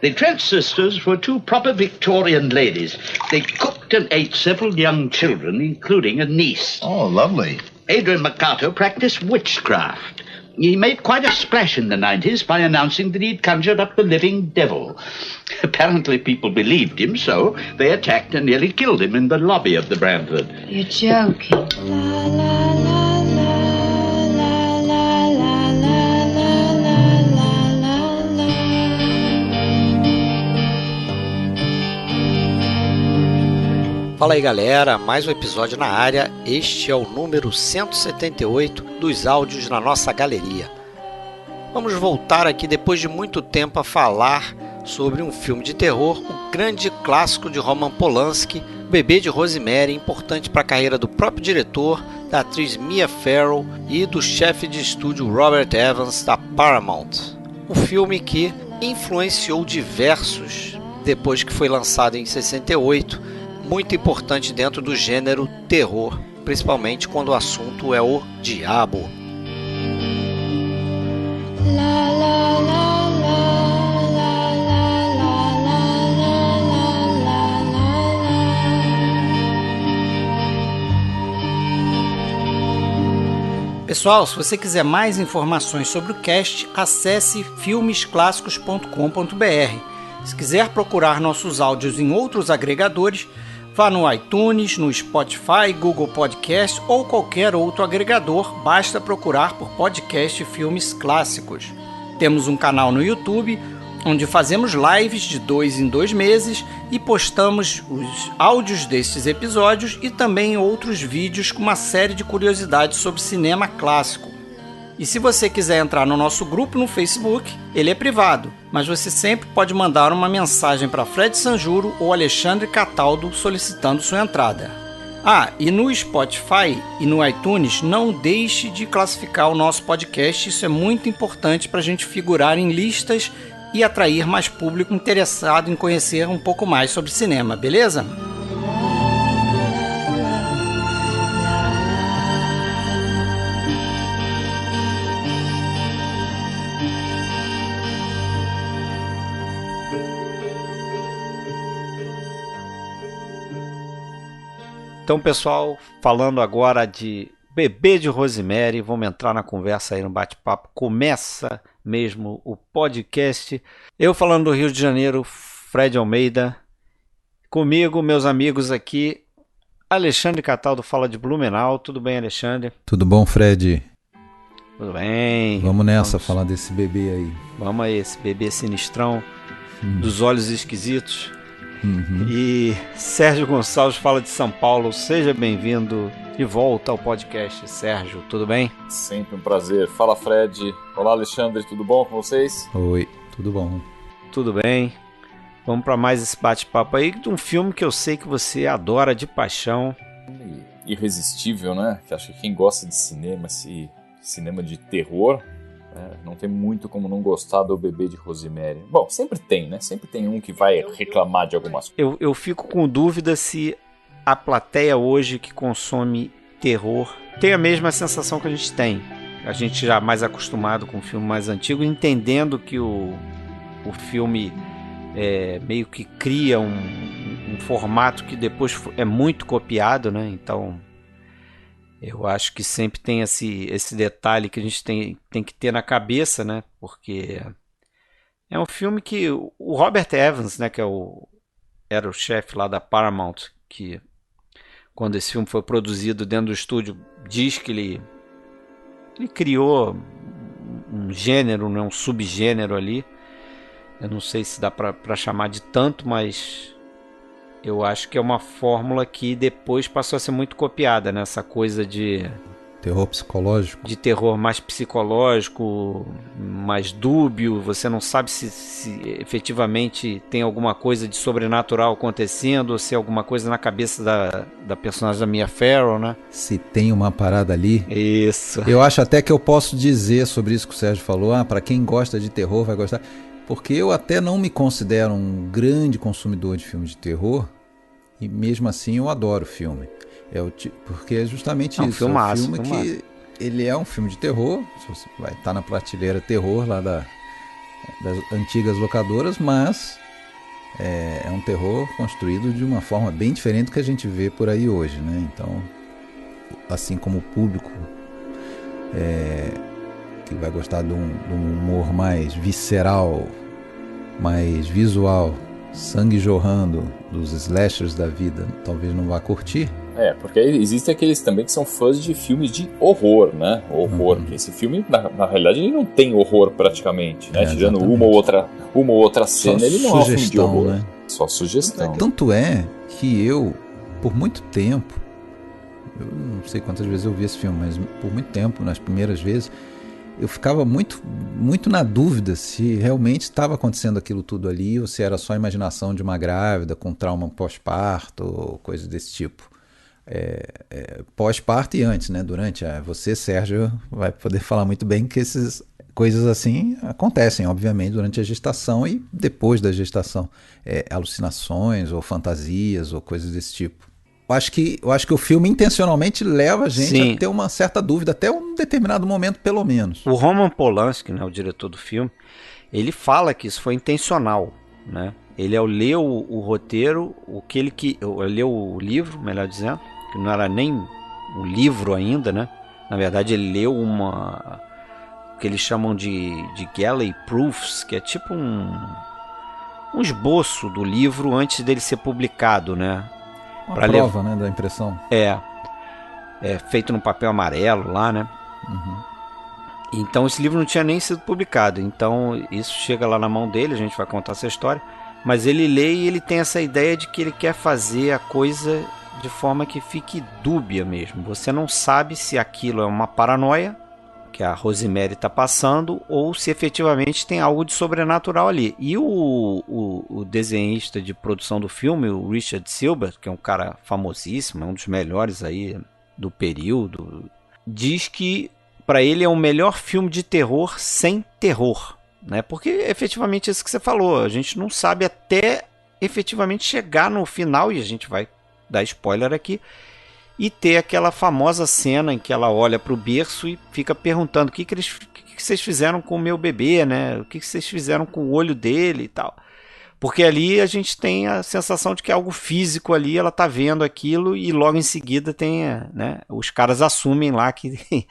The Trent sisters were two proper Victorian ladies. They cooked and ate several young children, including a niece. Oh, lovely. Adrian Mercato practiced witchcraft. He made quite a splash in the 90s by announcing that he'd conjured up the living devil. Apparently people believed him, so they attacked and nearly killed him in the lobby of the Brantford. You're joking. La, la, la, la, la, la, la, la, la, la, la. Fala aí galera, mais um episódio na área. Este é o número 178 dos áudios na nossa galeria. Vamos voltar aqui depois de muito tempo a falar sobre um filme de terror, o grande clássico de Roman Polanski, O Bebê de Rosemary, importante para a carreira do próprio diretor, da atriz Mia Farrow e do chefe de estúdio Robert Evans da Paramount. Um filme que influenciou diversos depois que foi lançado em 68, muito importante dentro do gênero terror, principalmente quando o assunto é o diabo. La, la, la, la, la, la, la, la. Pessoal, se você quiser mais informações sobre o cast, acesse filmesclassicos.com.br. Se quiser procurar nossos áudios em outros agregadores, vá no iTunes, no Spotify, Google Podcast ou qualquer outro agregador, basta procurar por podcast Filmes Clássicos. Temos um canal no YouTube, onde fazemos lives de 2 em 2 meses e postamos os áudios destes episódios e também outros vídeos com uma série de curiosidades sobre cinema clássico. E se você quiser entrar no nosso grupo no Facebook, ele é privado, mas você sempre pode mandar uma mensagem para Fred Sanjuro ou Alexandre Cataldo solicitando sua entrada. E no Spotify e no iTunes, não deixe de classificar o nosso podcast, isso é muito importante para a gente figurar em listas e atrair mais público interessado em conhecer um pouco mais sobre cinema, beleza? Então, pessoal, falando agora de Bebê de Rosemary, vamos entrar na conversa aí no bate-papo. Começa mesmo o podcast. Eu falando do Rio de Janeiro, Fred Almeida. Comigo, meus amigos aqui, Alexandre Cataldo fala de Blumenau. Tudo bem, Alexandre? Tudo bom, Fred? Tudo bem. Vamos nessa, falar desse bebê aí. Vamos aí, esse bebê sinistrão, dos olhos esquisitos. E Sérgio Gonçalves fala de São Paulo. Seja bem-vindo de volta ao podcast, Sérgio, tudo bem? Sempre um prazer. Fala, Fred. Olá, Alexandre, tudo bom com vocês? Oi, tudo bom. Tudo bem. Vamos para mais esse bate-papo aí de um filme que eu sei que você adora de paixão. Irresistível, né? Que acho que quem gosta de cinema, esse cinema de terror, não tem muito como não gostar do Bebê de Rosemary. Bom, sempre tem, né? Sempre tem um que vai reclamar de algumas coisas. Eu fico com dúvida se a plateia hoje que consome terror tem a mesma sensação que a gente tem. A gente já mais acostumado com o filme mais antigo, entendendo que o filme meio que cria um formato que depois é muito copiado, né? Então eu acho que sempre tem esse detalhe que a gente tem que ter na cabeça, né? Porque é um filme que o Robert Evans, né, que era o chefe lá da Paramount, que quando esse filme foi produzido dentro do estúdio, diz que ele criou um gênero, né, um subgênero ali. Eu não sei se dá para chamar de tanto, mas eu acho que é uma fórmula que depois passou a ser muito copiada, né? Essa coisa de terror psicológico. De terror mais psicológico, mais dúbio. Você não sabe se efetivamente tem alguma coisa de sobrenatural acontecendo ou se é alguma coisa na cabeça da personagem da Mia Farrow, né? Se tem uma parada ali. Isso. Eu acho até que eu posso dizer sobre isso que o Sérgio falou. Para quem gosta de terror vai gostar. Porque eu até não me considero um grande consumidor de filmes de terror. E mesmo assim eu adoro o filme. Porque é justamente isso. Filmaço, é um filme que ele é um filme de terror. Vai estar na prateleira terror lá das antigas locadoras, mas é um terror construído de uma forma bem diferente do que a gente vê por aí hoje, né? Então, assim como o público que vai gostar de um humor mais visceral, mais visual, sangue jorrando, dos slashers da vida, talvez não vá curtir. Porque existem aqueles também que são fãs de filmes de horror, né? Horror. Porque esse filme, na realidade, ele não tem horror praticamente, né? Tirando uma ou outra cena, ele não é um filme de horror. Né? Só sugestão. Tanto é que eu, por muito tempo, eu não sei quantas vezes eu vi esse filme, mas por muito tempo, nas primeiras vezes, eu ficava muito, muito na dúvida se realmente estava acontecendo aquilo tudo ali ou se era só a imaginação de uma grávida com trauma pós-parto ou coisa desse tipo. Pós-parto e antes, né? Durante. Você, Sérgio, vai poder falar muito bem que essas coisas assim acontecem, obviamente, durante a gestação e depois da gestação. Alucinações ou fantasias ou coisas desse tipo. Eu acho que o filme intencionalmente leva a gente a ter uma certa dúvida, até um determinado momento, pelo menos. O Roman Polanski, né, o diretor do filme, ele fala que isso foi intencional, né? Ele, ao ler o roteiro, ler o livro, melhor dizendo, que não era nem um livro ainda, né? Na verdade, ele leu o que eles chamam de Galley Proofs, que é tipo um esboço do livro antes dele ser publicado, né? Uma prova, né, da impressão. Feito no papel amarelo lá, né? Uhum. Então esse livro não tinha nem sido publicado. Então isso chega lá na mão dele, a gente vai contar essa história. Mas ele lê e ele tem essa ideia de que ele quer fazer a coisa de forma que fique dúbia mesmo. Você não sabe se aquilo é uma paranoia que a Rosemary está passando ou se efetivamente tem algo de sobrenatural ali. E o desenhista de produção do filme, o Richard Silber, que é um cara famosíssimo, é um dos melhores aí do período, diz que para ele é o melhor filme de terror sem terror, né? Porque efetivamente é isso que você falou, a gente não sabe até efetivamente chegar no final, e a gente vai dar spoiler aqui, e ter aquela famosa cena em que ela olha para o berço e fica perguntando o que vocês fizeram com o meu bebê, né? O que vocês fizeram com o olho dele e tal. Porque ali a gente tem a sensação de que é algo físico ali, ela tá vendo aquilo e logo em seguida tem, né? Os caras assumem lá que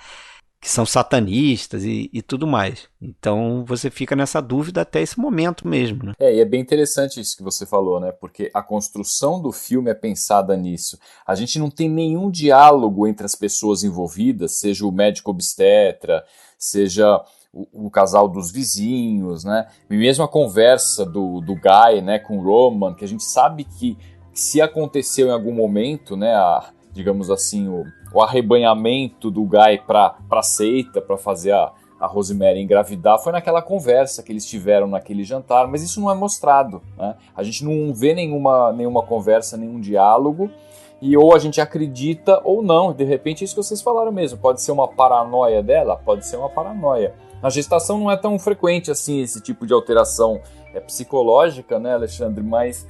são satanistas e tudo mais. Então você fica nessa dúvida até esse momento mesmo, né? E é bem interessante isso que você falou, né? Porque a construção do filme é pensada nisso. A gente não tem nenhum diálogo entre as pessoas envolvidas, seja o médico obstetra, seja o casal dos vizinhos, né? E mesmo a conversa do Guy, né, com o Roman, que a gente sabe que se aconteceu em algum momento, né, digamos assim, o arrebanhamento do Guy para a seita, para fazer a Rosemary engravidar, foi naquela conversa que eles tiveram naquele jantar, mas isso não é mostrado, né? A gente não vê nenhuma conversa, nenhum diálogo, e ou a gente acredita ou não, de repente é isso que vocês falaram mesmo, pode ser uma paranoia dela, pode ser uma paranoia. Na gestação não é tão frequente assim esse tipo de alteração psicológica, né, Alexandre, mas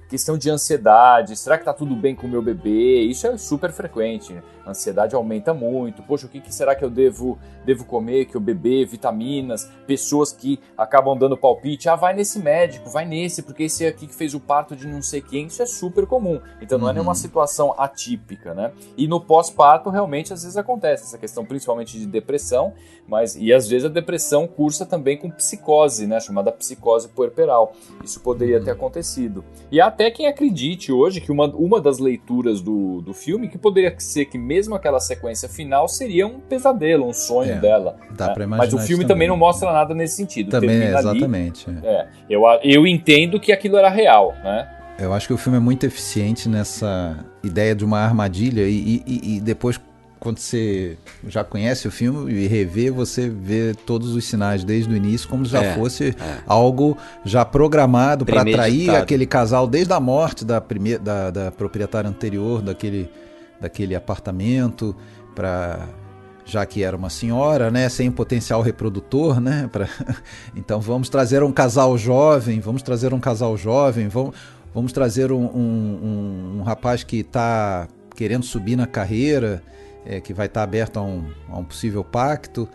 questão de ansiedade, será que tá tudo bem com o meu bebê? Isso é super frequente, a ansiedade aumenta muito, poxa, o que será que eu devo comer, que eu beber, vitaminas, pessoas que acabam dando palpite, vai nesse médico, vai nesse, porque esse aqui que fez o parto de não sei quem, isso é super comum, então não é nenhuma situação atípica, né? E no pós-parto realmente às vezes acontece essa questão, principalmente de depressão, e às vezes a depressão cursa também com psicose, né, chamada psicose puerperal, isso poderia ter acontecido. E há até quem acredite hoje que uma das leituras do filme, que poderia ser que mesmo aquela sequência final seria um pesadelo, um sonho dela. Dá pra imaginar. Mas o filme também não mostra nada nesse sentido. Também exatamente. Eu entendo que aquilo era real, né? Eu acho que o filme é muito eficiente nessa ideia de uma armadilha e depois, quando você já conhece o filme e revê, você vê todos os sinais desde o início, como se já fosse algo já programado para atrair aquele casal desde a morte da proprietária anterior daquele apartamento, já que era uma senhora, né, sem potencial reprodutor, né, então vamos trazer um casal jovem, vamos trazer um rapaz que está querendo subir na carreira, que vai estar aberto a um possível pacto.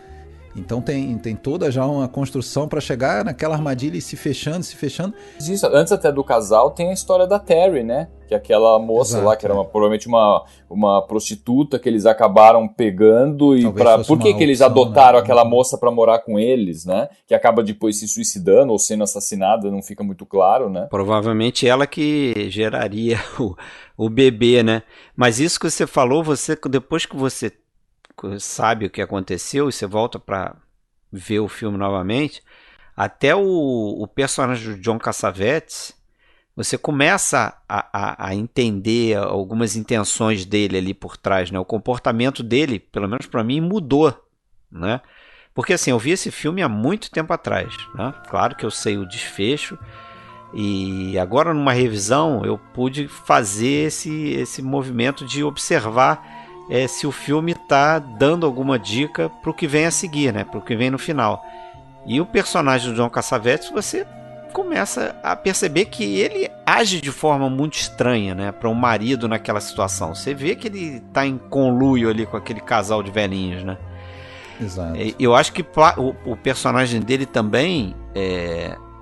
Então tem toda já uma construção para chegar naquela armadilha e se fechando. Isso, antes até do casal tem a história da Terry, né? Que é aquela moça Exato, lá, que era provavelmente uma prostituta que eles acabaram pegando. E por que eles adotaram aquela moça para morar com eles, né? Que acaba depois se suicidando ou sendo assassinada, não fica muito claro, né? Provavelmente ela que geraria o bebê, né? Mas isso que você falou, depois que você sabe o que aconteceu e você volta para ver o filme novamente, até o personagem do John Cassavetes, você começa a entender algumas intenções dele ali por trás, né? O comportamento dele, pelo menos para mim, mudou, né? Porque assim, eu vi esse filme há muito tempo atrás, né? Claro que eu sei o desfecho, e agora numa revisão eu pude fazer esse movimento de observar se o filme está dando alguma dica para o que vem a seguir, né? Para o que vem no final. E o personagem do John Cassavetes, você começa a perceber que ele age de forma muito estranha, né? Para um marido naquela situação. Você vê que ele está em conluio ali com aquele casal de velhinhos, né? Exato. Eu acho que o personagem dele também,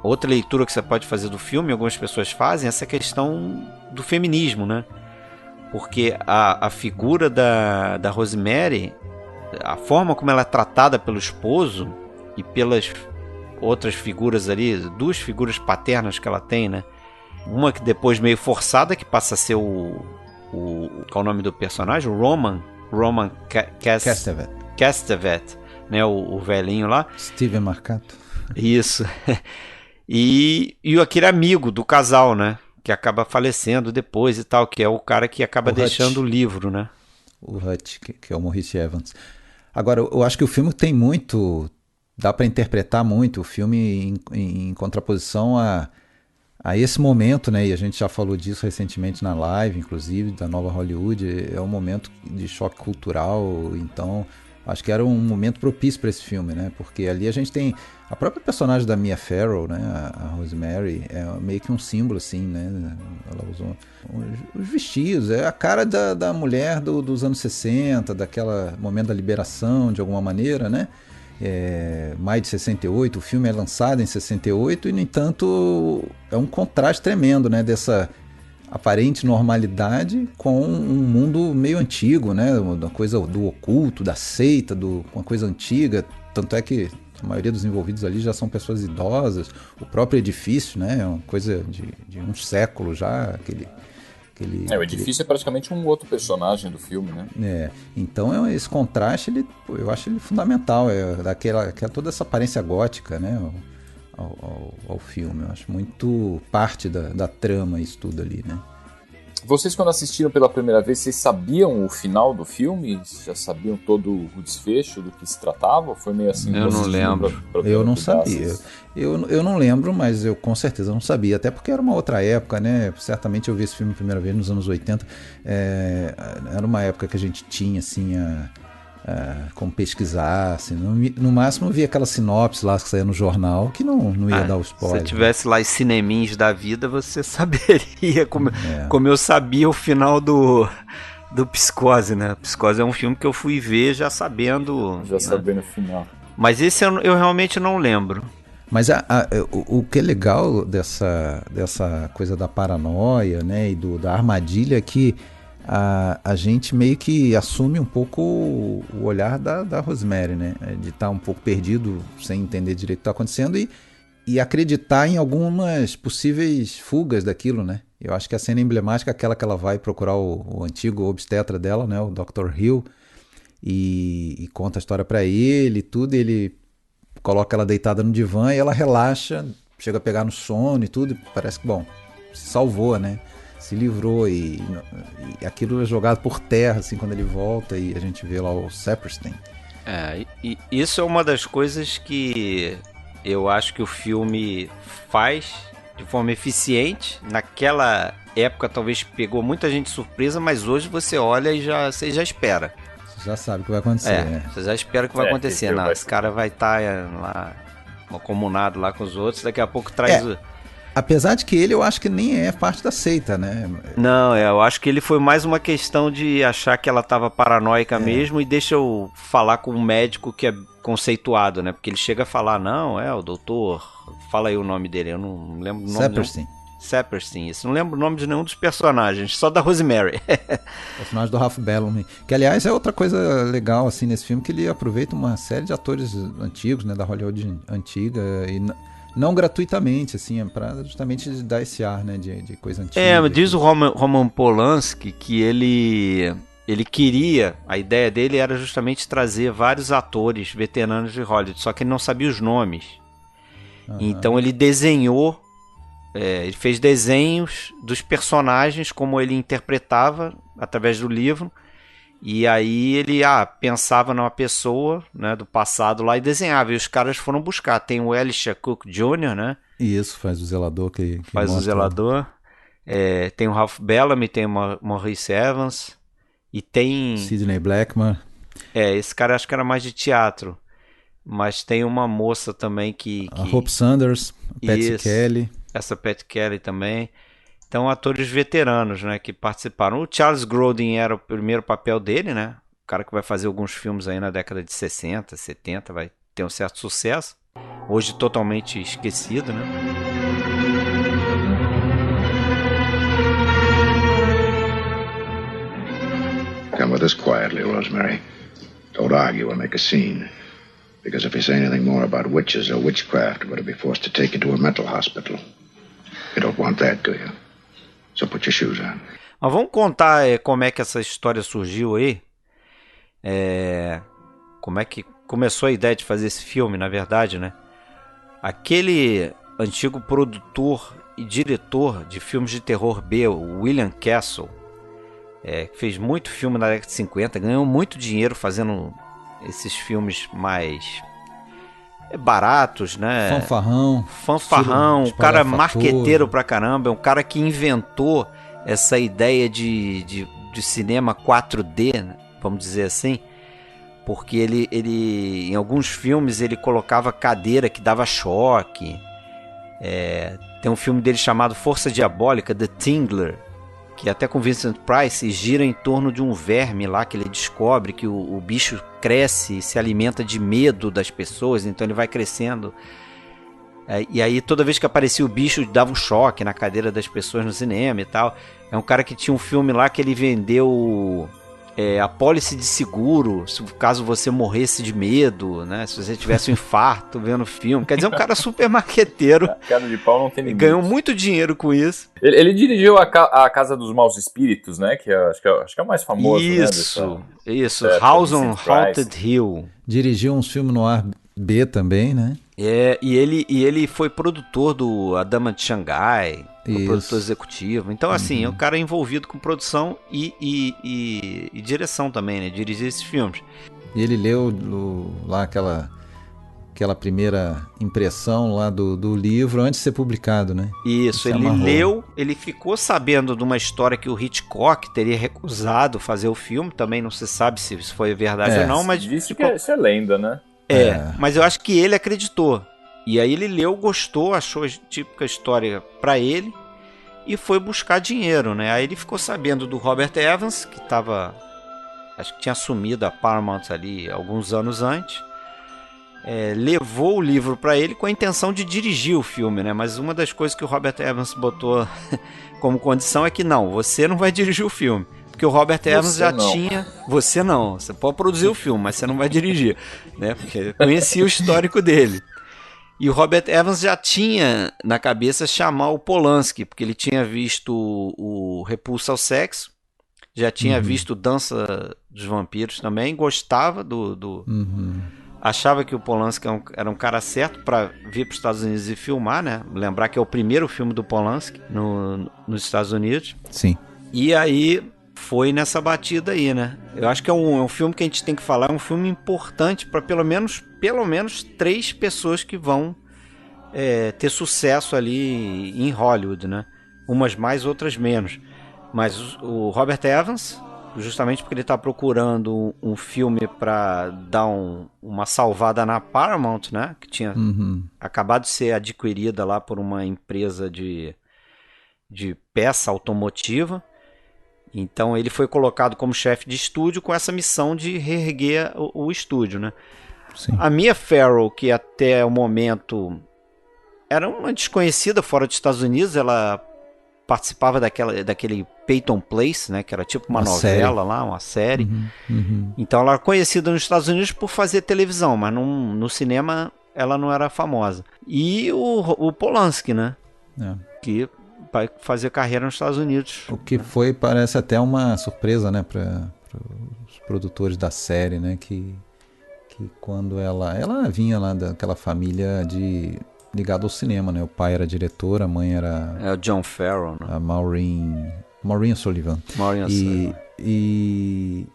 outra leitura que você pode fazer do filme, algumas pessoas fazem, essa questão do feminismo, né? Porque a figura da Rosemary, a forma como ela é tratada pelo esposo e pelas outras figuras ali, duas figuras paternas que ela tem, né? Uma que depois meio forçada, que passa a ser qual é o nome do personagem? O Roman Castevet, né? O velhinho lá. Steven Marcato. Isso. E aquele amigo do casal, né? Que acaba falecendo depois e tal, que é o cara que acaba deixando o livro, né? O Hutch, que é o Maurice Evans. Agora, eu acho que o filme tem muito... Dá para interpretar muito o filme em contraposição a esse momento, né? E a gente já falou disso recentemente na live, inclusive, da Nova Hollywood. É um momento de choque cultural, então... Acho que era um momento propício para esse filme, né? Porque ali a gente tem a própria personagem da Mia Farrow, né? A Rosemary, é meio que um símbolo, assim, né? Ela usou os vestidos, é a cara da mulher dos anos 60, daquela momento da liberação, de alguma maneira, né? Maio de 68, o filme é lançado em 68 e, no entanto, é um contraste tremendo, né? Dessa aparente normalidade com um mundo meio antigo, né? Uma coisa do oculto, da seita, uma coisa antiga. Tanto é que a maioria dos envolvidos ali já são pessoas idosas. O próprio edifício, né? É uma coisa de um século já. O edifício é praticamente um outro personagem do filme, né? Então esse contraste, eu acho ele fundamental. Toda essa aparência gótica, né? Ao filme. Eu acho muito parte da trama isso tudo ali, né? Vocês, quando assistiram pela primeira vez, vocês sabiam o final do filme? Já sabiam todo o desfecho do que se tratava? Ou foi meio assim? Eu não lembro. Eu não sabia. Eu não lembro, mas eu com certeza não sabia. Até porque era uma outra época, né? Certamente eu vi esse filme a primeira vez nos anos 80. Era uma época que a gente tinha, assim, como pesquisar, assim, no máximo eu via aquela sinopse lá que saía no jornal que não ia dar o spoiler. Se tivesse lá os cineminhos da vida, você saberia, como eu sabia o final do Psicose, né? Psicose é um filme que eu fui ver já sabendo... sabendo o final. Mas esse eu realmente não lembro. Mas o que é legal dessa coisa da paranoia, né, e da armadilha é que a gente meio que assume um pouco o olhar da Rosemary, né? De estar um pouco perdido, sem entender direito o que está acontecendo e acreditar em algumas possíveis fugas daquilo, né? Eu acho que a cena emblemática é aquela que ela vai procurar o antigo obstetra dela, né? O Dr. Hill, e conta a história para ele e tudo, e ele coloca ela deitada no divã e ela relaxa, chega a pegar no sono e tudo, e parece que, bom, se salvou, né? Se livrou e aquilo é jogado por terra, assim, quando ele volta e a gente vê lá o Saperstein. E isso é uma das coisas que eu acho que o filme faz de forma eficiente. Naquela época talvez pegou muita gente surpresa, mas hoje você olha e você já espera. Você já sabe o que vai acontecer, né? Você já espera o que vai acontecer. Esse cara vai estar lá, comunado lá com os outros, daqui a pouco traz Apesar de que ele, eu acho que nem é parte da seita, né? Não, eu acho que ele foi mais uma questão de achar que ela tava paranoica mesmo, e deixa eu falar com um médico que é conceituado, né? Porque ele chega a falar, não, o doutor, fala aí o nome dele, eu não lembro o nome. Saperstein. Saperstein, isso, não lembro o nome de nenhum dos personagens, só da Rosemary. O personagem do Ralph Bellamy. Que, aliás, é outra coisa legal, assim, nesse filme, que ele aproveita uma série de atores antigos, né? Da Hollywood antiga, e não gratuitamente, assim, para justamente dar esse ar, né? De coisa antiga. Diz o Roman Polanski que ele queria, a ideia dele era justamente trazer vários atores veteranos de Hollywood, só que ele não sabia os nomes. Então ele desenhou, ele fez desenhos dos personagens como ele interpretava através do livro, e aí ele pensava numa pessoa, né, do passado lá e desenhava, e os caras foram buscar. Tem o Elisha Cook Jr., né? Isso, faz o zelador que faz o zelador. Tem o Ralph Bellamy, tem o Maurice Evans, e tem Sidney Blackman. Esse cara acho que era mais de teatro, mas tem uma moça também A Hope Sanders, a Patsy Kelly. Essa Patsy Kelly também. Então, atores veteranos, né, que participaram. O Charles Grodin era o primeiro papel dele, né? O cara que vai fazer alguns filmes aí na década de 60, 70, vai ter um certo sucesso. Hoje totalmente esquecido, né? Come with us quietly, Rosemary. Don't argue or make a scene. Because if you say anything more about witches or witchcraft, we're going to be forced to take you to a mental hospital. You don't want that, do you? So put your shoes on. Mas vamos contar como é que essa história surgiu aí. Como é que começou a ideia de fazer esse filme, na verdade, né? Aquele antigo produtor e diretor de filmes de terror B, o William Castle, que fez muito filme na década de 50, ganhou muito dinheiro fazendo esses filmes mais baratos, né? Fanfarrão, um cara marqueteiro pra caramba, é um cara que inventou essa ideia de cinema 4D, né? Vamos dizer assim, porque ele em alguns filmes ele colocava cadeira que dava choque. Tem um filme dele chamado Força Diabólica, The Tingler, que até com Vincent Price gira em torno de um verme lá que ele descobre que o bicho cresce e se alimenta de medo das pessoas, então ele vai crescendo. E aí toda vez que aparecia o bicho dava um choque na cadeira das pessoas no cinema e tal. É um cara que tinha um filme lá que ele vendeu a pólice de seguro, caso você morresse de medo, né? Se você tivesse um infarto vendo o filme. Quer dizer, um cara super marqueteiro. Cara de pau não tem limite. Ganhou muito dinheiro com isso. Ele dirigiu a Casa dos Maus Espíritos, né? Que acho que é o mais famoso, isso, né? Isso, House on Haunted Hill. Dirigiu uns filmes no ar B também, né? E ele foi produtor do A Dama de Xangai, produtor executivo. Então, assim, é um cara envolvido com produção e direção também, né? Dirigir esses filmes. E ele leu lá aquela primeira impressão lá do livro antes de ser publicado, né? Isso, ele leu, ele ficou sabendo de uma história que o Hitchcock teria recusado fazer o filme. Também não se sabe se isso foi verdade ou não, mas disse que isso é lenda, né? Mas eu acho que ele acreditou. E aí ele leu, gostou, achou a típica história pra ele e foi buscar dinheiro, né? Aí ele ficou sabendo do Robert Evans, que acho que tinha assumido a Paramount ali alguns anos antes. Levou o livro pra ele com a intenção de dirigir o filme, né? Mas uma das coisas que o Robert Evans botou como condição é que você não vai dirigir o filme. Porque o Robert Evans tinha... Você não. Você pode produzir o filme, mas você não vai dirigir, né? Porque conhecia o histórico dele. E o Robert Evans já tinha na cabeça chamar o Polanski, porque ele tinha visto o Repulsa ao Sexo, já tinha visto Dança dos Vampiros também, gostava achava que o Polanski era um cara certo para vir para os Estados Unidos e filmar, né? Lembrar que é o primeiro filme do Polanski nos Estados Unidos. Sim. E aí foi nessa batida aí, né? Eu acho que é um filme que a gente tem que falar, é um filme importante para pelo menos 3 pessoas que vão ter sucesso ali em Hollywood, né? Umas mais, outras menos. Mas o Robert Evans, justamente porque ele tá procurando um filme para dar uma salvada na Paramount, né? Que tinha acabado de ser adquirida lá por uma empresa de peça automotiva. Então ele foi colocado como chefe de estúdio com essa missão de reerguer o estúdio, né? Sim. A Mia Farrow, que até o momento era uma desconhecida fora dos Estados Unidos, ela participava daquele Peyton Place, né? Que era tipo uma novela lá, uma série. Então ela era conhecida nos Estados Unidos por fazer televisão, mas no cinema ela não era famosa. E o Polanski, né? Que vai fazer carreira nos Estados Unidos. O que parece até uma surpresa, né, para os produtores da série, né, que quando ela vinha lá daquela família ligada ao cinema, né, o pai era diretor, a mãe era... É o John Farrell, né? A Maureen Sullivan. E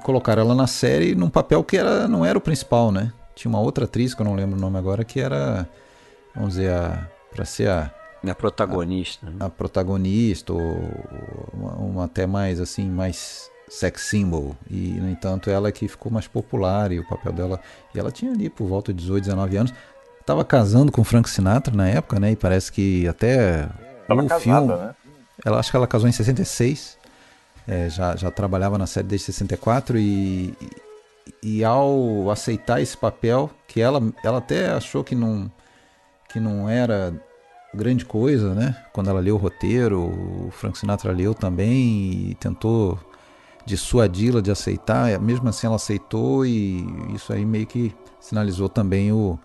colocaram ela na série num papel que não era o principal, né, tinha uma outra atriz, que eu não lembro o nome agora, que era, vamos dizer, para ser a protagonista. A protagonista, ou uma até mais assim, mais sex symbol. E, no entanto, ela que ficou mais popular, e o papel dela... E ela tinha ali por volta de 18, 19 anos. Estava casando com Frank Sinatra na época, né? E parece que até Tava casada, filme... né? Acho que ela casou em 66. Já trabalhava na série desde 64. E ao aceitar esse papel, que ela até achou que não era... grande coisa, né? Quando ela leu o roteiro, o Frank Sinatra leu também e tentou dissuadi-la de aceitar. Mesmo assim ela aceitou, e isso aí meio que sinalizou também o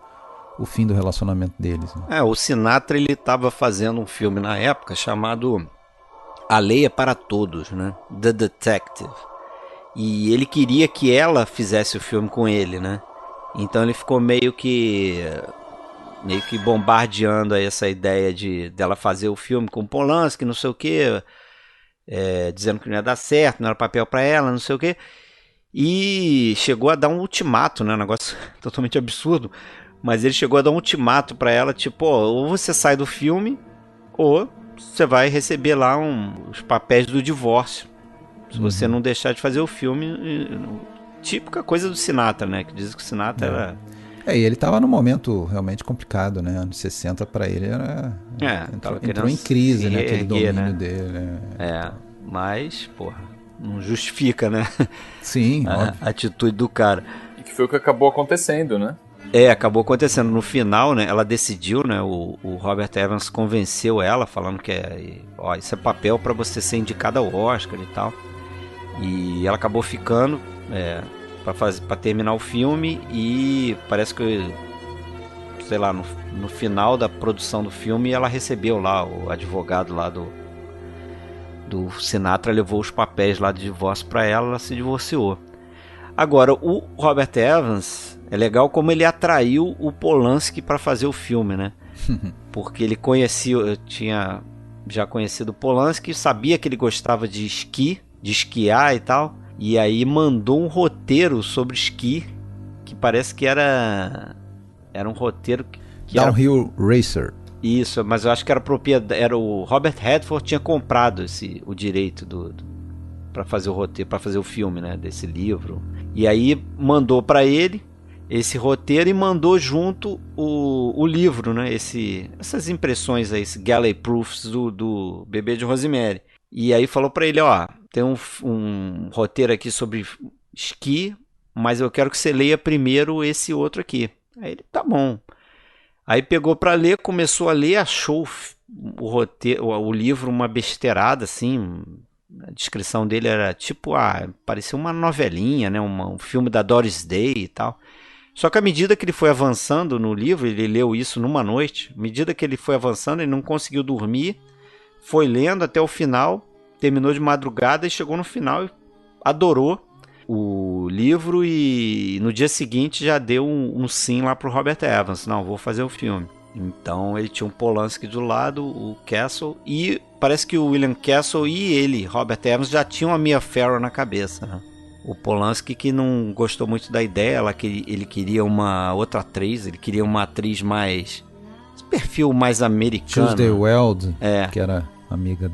fim do relacionamento deles, né? O Sinatra, ele estava fazendo um filme na época chamado A Lei é para Todos, né? The Detective. E ele queria que ela fizesse o filme com ele, né? Então ele ficou meio que bombardeando aí essa ideia dela fazer o filme com Polanski, não sei o que, dizendo que não ia dar certo, não era papel para ela, não sei o que, e chegou a dar um ultimato, né, um negócio totalmente absurdo, mas ele chegou a dar um ultimato para ela, tipo, ou você sai do filme, ou você vai receber lá os papéis do divórcio, se você não deixar de fazer o filme. Típica coisa do Sinatra, né, que diz que o Sinatra era... E ele estava num momento realmente complicado, né? Anos 60 para ele era... entrou em crise, né? Aquele domínio, né, dele. Mas, porra, não justifica, né? Sim, óbvio. A atitude do cara. E que foi o que acabou acontecendo, né? Acabou acontecendo. No final, né? Ela decidiu, né? O Robert Evans convenceu ela, falando que isso é papel para você ser indicada ao Oscar e tal. E ela acabou ficando... para terminar o filme, e parece que, sei lá, no final da produção do filme ela recebeu lá, o advogado lá do Sinatra levou os papéis lá de divórcio para ela se divorciou. Agora, o Robert Evans, é legal como ele atraiu o Polanski para fazer o filme, né? Porque ele tinha já conhecido o Polanski, sabia que ele gostava de esquiar e tal. E aí mandou um roteiro sobre esqui, que parece que era um roteiro que Downhill Racer. Isso, mas eu acho que era o Robert Redford tinha comprado o direito para fazer o roteiro, para fazer o filme, né, desse livro. E aí mandou para ele esse roteiro e mandou junto o livro, né, essas impressões aí, esse Galley Proofs do Bebê de Rosemary. E aí falou para ele, tem um roteiro aqui sobre esqui, mas eu quero que você leia primeiro esse outro aqui. Aí ele, tá bom. Aí pegou para ler, começou a ler, achou o livro uma besteirada, assim. A descrição dele era tipo, parecia uma novelinha, né? Um filme da Doris Day e tal. Só que à medida que ele foi avançando no livro, ele leu isso numa noite, à medida que ele foi avançando, ele não conseguiu dormir, foi lendo até o final, terminou de madrugada e chegou no final e adorou o livro, e no dia seguinte já deu um sim lá pro Robert Evans. Não, vou fazer o filme. Então ele tinha um Polanski do lado, o Castle, e parece que o William Castle e ele, Robert Evans, já tinham a Mia Farrow na cabeça, né? O Polanski que não gostou muito da ideia, ele queria uma outra atriz, ele queria uma atriz mais... esse perfil mais americano. Tuesday Weld, que era amiga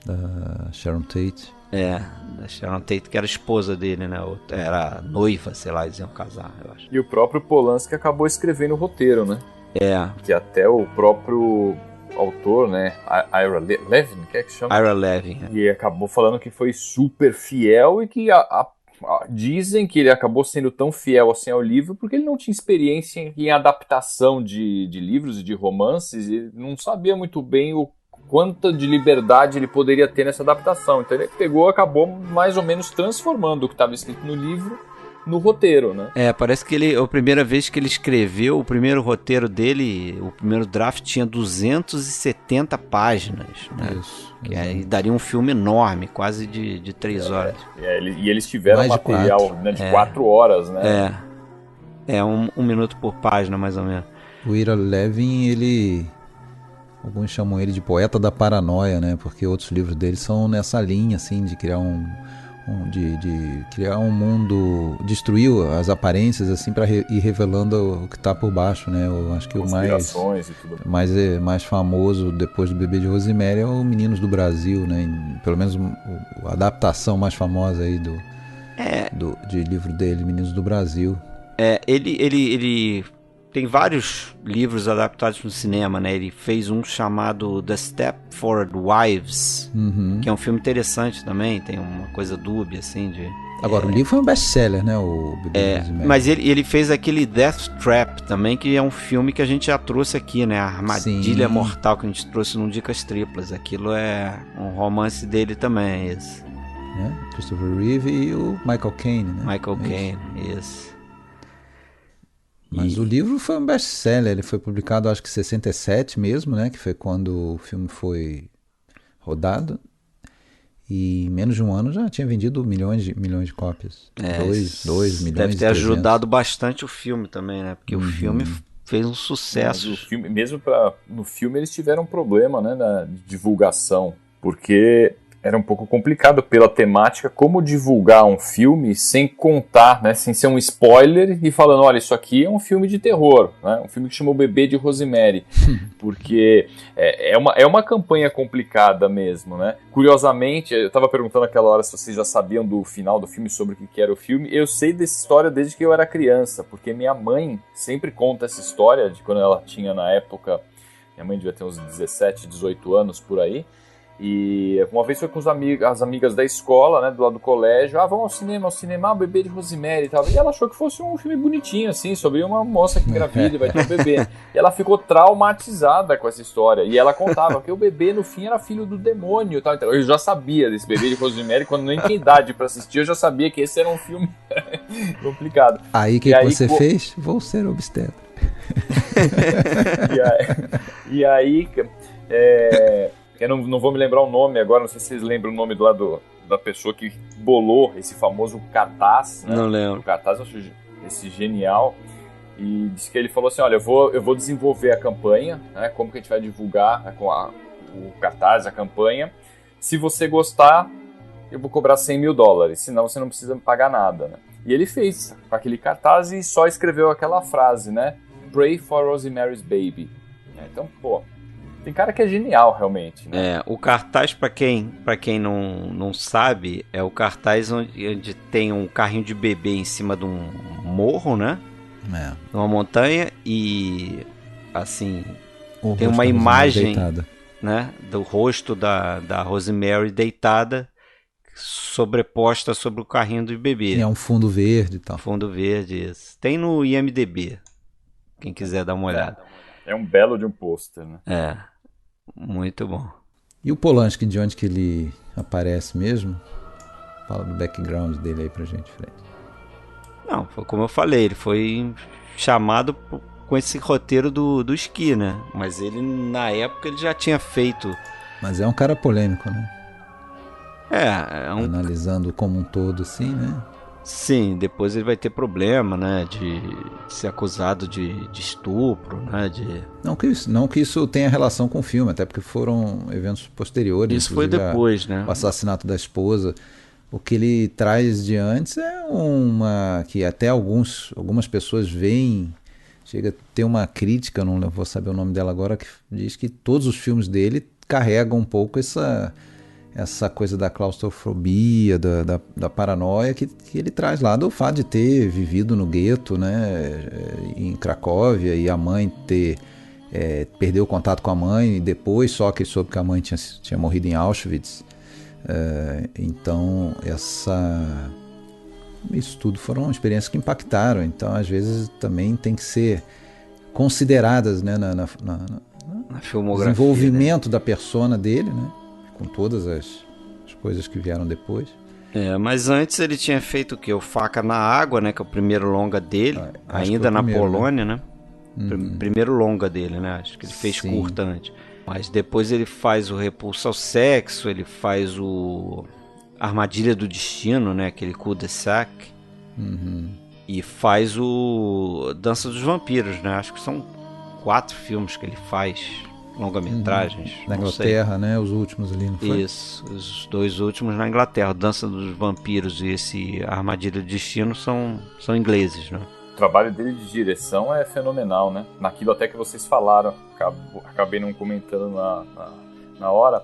da Sharon Tate. Da Sharon Tate, que era esposa dele, né? Era noiva, sei lá, eles iam casar, eu acho. E o próprio Polanski acabou escrevendo o roteiro, né? É. Que até o próprio autor, né? Ira Levin, que é que chama? Ira Levin. E acabou falando que foi super fiel e que dizem que ele acabou sendo tão fiel assim ao livro porque ele não tinha experiência em adaptação de livros e de romances e não sabia muito bem o quanto de liberdade ele poderia ter nessa adaptação. Então ele acabou mais ou menos transformando o que estava escrito no livro no roteiro, né? Parece que a primeira vez que ele escreveu, o primeiro roteiro dele, o primeiro draft tinha 270 páginas, né? Isso. Que aí daria um filme enorme, quase de 3 horas. E eles tiveram Mais de material 4. Né, de 4 horas, né? Um minuto por página, mais ou menos. O Ira Levin, alguns chamam ele de poeta da paranoia, né? Porque outros livros dele são nessa linha, assim, de criar de criar um mundo, destruir as aparências assim para ir revelando o que está por baixo, né? Eu acho que o mais famoso depois do Bebê de Rosemary é o Meninos do Brasil, né? Pelo menos a adaptação mais famosa aí de livro dele, Meninos do Brasil. Ele tem vários livros adaptados para o cinema, né? Ele fez um chamado The Stepford Wives, que é um filme interessante também, tem uma coisa dúbia, assim, de... Agora, o livro foi um best-seller, né? O Bebê Rosemary. Mas ele fez aquele Death Trap também, que é um filme que a gente já trouxe aqui, né? A Armadilha Sim. Mortal, que a gente trouxe no Dicas Triplas. Aquilo é um romance dele também, esse. Né? Christopher Reeve e o Michael Caine, né? Michael Caine, isso. Mas o livro foi um best-seller, ele foi publicado acho que em 67 mesmo, né? Que foi quando o filme foi rodado. E em menos de um ano já tinha vendido milhões de cópias. 2 milhões. Deve ter 300. ajudado bastante o filme também, né? Porque o filme fez um sucesso. Mas o filme, mesmo no filme eles tiveram um problema, né, na divulgação, porque era um pouco complicado pela temática, como divulgar um filme sem contar, né, sem ser um spoiler e falando, olha, isso aqui é um filme de terror, né, um filme que chamou Bebê de Rosemary, porque é uma campanha complicada mesmo, né. Curiosamente, eu estava perguntando naquela hora se vocês já sabiam do final do filme, sobre o que era o filme. Eu sei dessa história desde que eu era criança, porque minha mãe sempre conta essa história de quando ela tinha, na época, minha mãe devia ter uns 17, 18 anos por aí. E uma vez foi com as amigas da escola, né, do lado do colégio, vamos ao cinema, Bebê de Rosemary e tal. E ela achou que fosse um filme bonitinho, assim, sobre uma moça que engravida e vai ter um bebê. E ela ficou traumatizada com essa história. E ela contava que o bebê, no fim, era filho do demônio e tal. Então, eu já sabia desse Bebê de Rosemary, quando nem tinha idade pra assistir, eu já sabia que esse era um filme complicado. Aí o que você fez? Vou ser obstetra. E aí eu não vou me lembrar o nome agora, não sei se vocês lembram o nome da pessoa que bolou esse famoso cartaz, né? Não lembro. O cartaz eu acho esse genial. E disse que ele falou assim, olha, eu vou desenvolver a campanha, né? Como que a gente vai divulgar, né, com o cartaz, a campanha. Se você gostar, eu vou cobrar $100 mil, senão você não precisa me pagar nada, né? E ele fez aquele cartaz e só escreveu aquela frase, né? Pray for Rosemary's Baby. Então, tem cara que é genial, realmente, né? O cartaz, pra quem não sabe, é o cartaz onde tem um carrinho de bebê em cima de um morro, né? Numa montanha e, assim, tem uma imagem, né, do rosto da Rosemary deitada, sobreposta sobre o carrinho do bebê. E é um fundo verde e tal. Fundo verde, isso. Tem no IMDb, quem quiser dar uma olhada. É um belo de um pôster, né? Muito bom. E o Polanski, de onde que ele aparece mesmo? Fala do background dele aí pra gente, Fred. Não, foi como eu falei, ele foi chamado com esse roteiro do esqui, né? Mas ele, na época, ele já tinha feito... Mas é um cara polêmico, né? É um... Analisando como um todo, assim, né? Sim, depois ele vai ter problema, né, de ser acusado de estupro, né, Não que isso tenha relação com o filme, até porque foram eventos posteriores. Isso foi depois, né? O assassinato da esposa. O que ele traz de antes é que até algumas pessoas veem, chega a ter uma crítica, não vou saber o nome dela agora, que diz que todos os filmes dele carregam um pouco essa coisa da claustrofobia, da paranoia que ele traz lá do fato de ter vivido no gueto, né, em Cracóvia, e a mãe perdeu o contato com a mãe, e depois só que ele soube que a mãe tinha morrido em Auschwitz. Então isso tudo foram experiências que impactaram, então às vezes também tem que ser consideradas, né, na filmografia, desenvolvimento, né, da persona dele, né, com todas as coisas que vieram depois. Mas antes ele tinha feito o quê? O Faca na Água, né, que é o primeiro longa dele, ainda na primeiro, Polônia, né? Primeiro longa dele, né? Acho que ele fez curta antes. Mas depois ele faz o Repulso ao Sexo, ele faz o Armadilha do Destino, né? Aquele cul-de-sac. E faz o Dança dos Vampiros, né? Acho que são 4 filmes que ele faz, longa-metragens. Na Inglaterra, né? Os últimos ali, não foi? Isso, os 2 últimos na Inglaterra. Dança dos Vampiros e esse Armadilha do Destino são ingleses, né? O trabalho dele de direção é fenomenal, né? Naquilo até que vocês falaram, acabei não comentando na hora,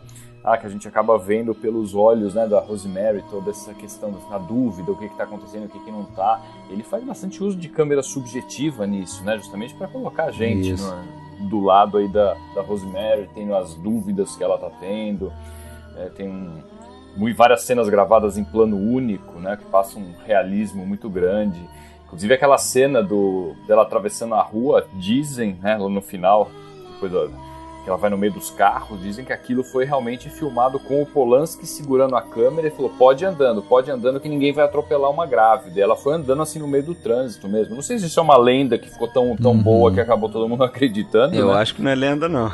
que a gente acaba vendo pelos olhos, né, da Rosemary, toda essa questão da dúvida, o que está acontecendo, o que não está. Ele faz bastante uso de câmera subjetiva nisso, né? Justamente para colocar a gente do lado aí da Rosemary, tendo as dúvidas que ela está tendo. Tem várias cenas gravadas em plano único, né, que passam um realismo muito grande. Inclusive aquela cena dela atravessando a rua, dizem, né, lá no final, depois que ela vai no meio dos carros, dizem que aquilo foi realmente filmado com o Polanski segurando a câmera e falou, pode ir andando que ninguém vai atropelar uma grávida. E ela foi andando assim no meio do trânsito mesmo. Não sei se isso é uma lenda que ficou tão boa que acabou todo mundo acreditando. Eu né? acho que não é lenda, não.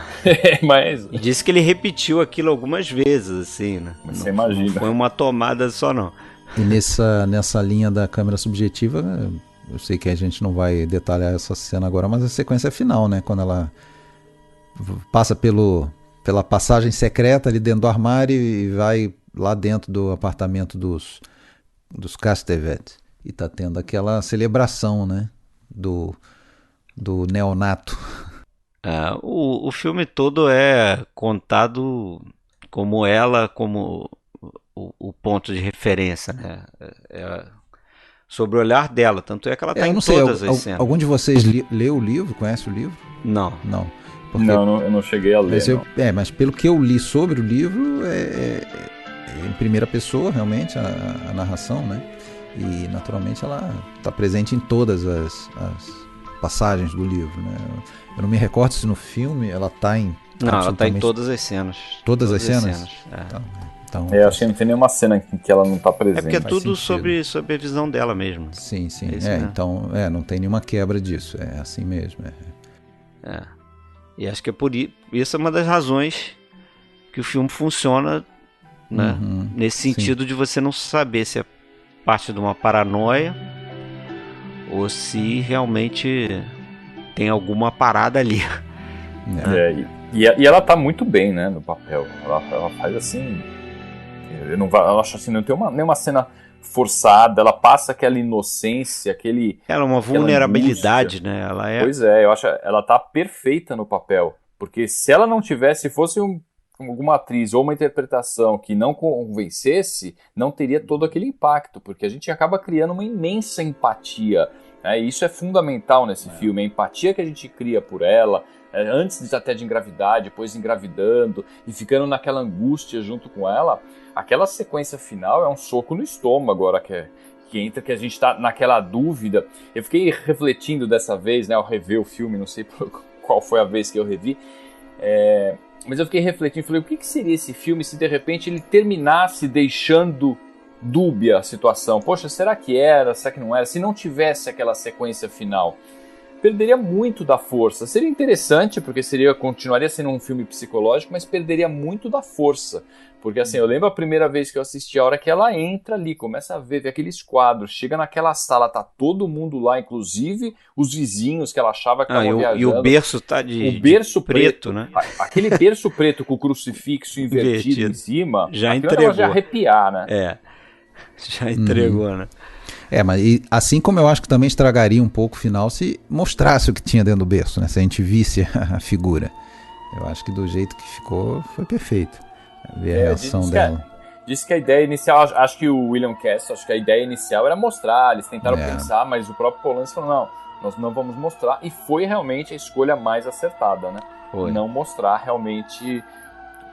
Mas... E disse que ele repetiu aquilo algumas vezes, assim, né? Mas você imagina. Não foi uma tomada só, não. E nessa linha da câmera subjetiva, eu sei que a gente não vai detalhar essa cena agora, mas a sequência final, né? Quando ela passa pela passagem secreta ali dentro do armário e vai lá dentro do apartamento dos Castevet. E tá tendo aquela celebração, né? Do neonato. O filme todo é contado como o ponto de referência, né? Sobre o olhar dela, tanto é que ela está em todas as cenas. Algum de vocês leu o livro? Conhece o livro? Não. Porque, eu não cheguei a ler. Mas pelo que eu li sobre o livro, é em primeira pessoa, realmente, a narração, né? E, naturalmente, ela está presente em todas as passagens do livro, né? Eu não me recordo se no filme ela está em... Não, ela está em todas as cenas. Todas as cenas? Então, acho que não tem nenhuma cena em que ela não está presente. É porque é tudo sobre a visão dela mesmo. Sim. Né? Então, não tem nenhuma quebra disso. É assim mesmo. E acho que é por isso é uma das razões que o filme funciona, né? Nesse sentido de você não saber se é parte de uma paranoia ou se realmente tem alguma parada ali. E ela tá muito bem, né, no papel. Ela faz assim... Eu acho assim, não tem nenhuma cena forçada, ela passa aquela inocência, ela é uma vulnerabilidade, né? Ela é... Pois é, eu acho que ela tá perfeita no papel, porque se ela não tivesse, se fosse alguma atriz ou uma interpretação que não convencesse, não teria todo aquele impacto, porque a gente acaba criando uma imensa empatia, né? E isso é fundamental nesse filme, a empatia que a gente cria por ela, antes até de engravidar, depois engravidando e ficando naquela angústia junto com ela. Aquela sequência final é um soco no estômago agora que entra, que a gente tá naquela dúvida. Eu fiquei refletindo dessa vez, né, ao rever o filme, não sei qual foi a vez que eu revi, mas eu fiquei refletindo, falei, o que seria esse filme se de repente ele terminasse deixando dúbia a situação? Poxa, será que era? Será que não era? Se não tivesse aquela sequência final, perderia muito da força. Seria interessante, porque continuaria sendo um filme psicológico, mas perderia muito da força. Porque assim, eu lembro a primeira vez que eu assisti, a hora que ela entra ali, começa a ver aqueles quadros, chega naquela sala, tá todo mundo lá, inclusive os vizinhos que ela achava que estavam viajando. E o berço tá de preto, né? Aquele berço preto com o crucifixo invertido em cima, já entregou. Já arrepiar, né? Já entregou, né? Mas assim como eu acho que também estragaria um pouco o final se mostrasse o que tinha dentro do berço, né? Se a gente visse a figura. Eu acho que do jeito que ficou, foi perfeito. ver a reação dela. Disse que a ideia inicial, acho que o William Castle, acho que a ideia inicial era mostrar, eles tentaram pensar, mas o próprio Polanski falou, não, nós não vamos mostrar, e foi realmente a escolha mais acertada, né? Foi. Não mostrar realmente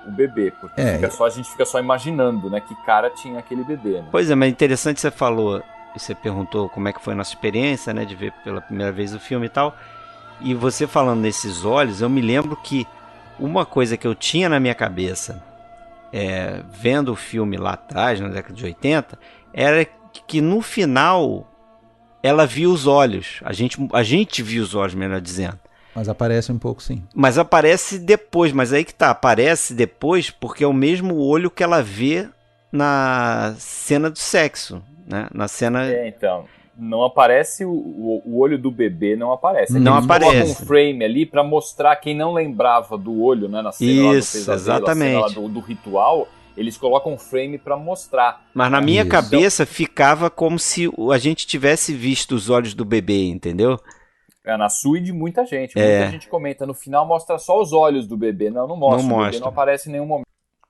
o bebê, porque a gente fica só imaginando, né, que cara tinha aquele bebê, né? Pois é, mas interessante você falou, você perguntou como é que foi a nossa experiência, né, de ver pela primeira vez o filme e tal, e você falando nesses olhos, eu me lembro que uma coisa que eu tinha na minha cabeça, vendo o filme lá atrás, na década de 80, era que no final ela via os olhos. A gente via os olhos, melhor dizendo. Mas aparece um pouco, sim. Mas aparece depois, mas aí que tá, aparece depois porque é o mesmo olho que ela vê na cena do sexo, né? Na cena... Então, não aparece o olho do bebê, não aparece. Não Eles aparece. colocam um frame ali pra mostrar quem não lembrava do olho, né, na cena lá do pesadelo, exatamente. a cena lá do ritual, eles colocam um frame pra mostrar. Mas na minha Isso. cabeça ficava como se a gente tivesse visto os olhos do bebê, entendeu? Na sua e de muita gente. Muita gente comenta, no final mostra só os olhos do bebê. Não mostra. Não o bebê mostra. não aparece em nenhum momento.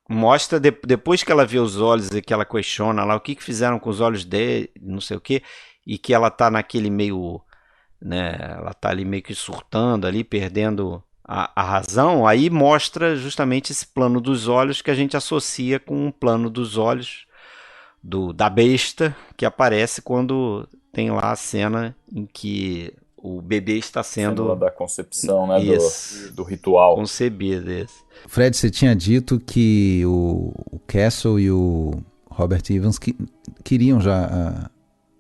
Mostra depois que ela vê os olhos e que ela questiona lá o que fizeram com os olhos dele, não sei o que, e que ela tá naquele meio, né, ela tá ali meio que surtando ali, perdendo a razão, aí mostra justamente esse plano dos olhos que a gente associa com o plano dos olhos da besta que aparece quando tem lá a cena em que o bebê está sendo Da concepção, né, do ritual. concebido. Esse. Fred, você tinha dito que o Castle e o Robert Evans queriam já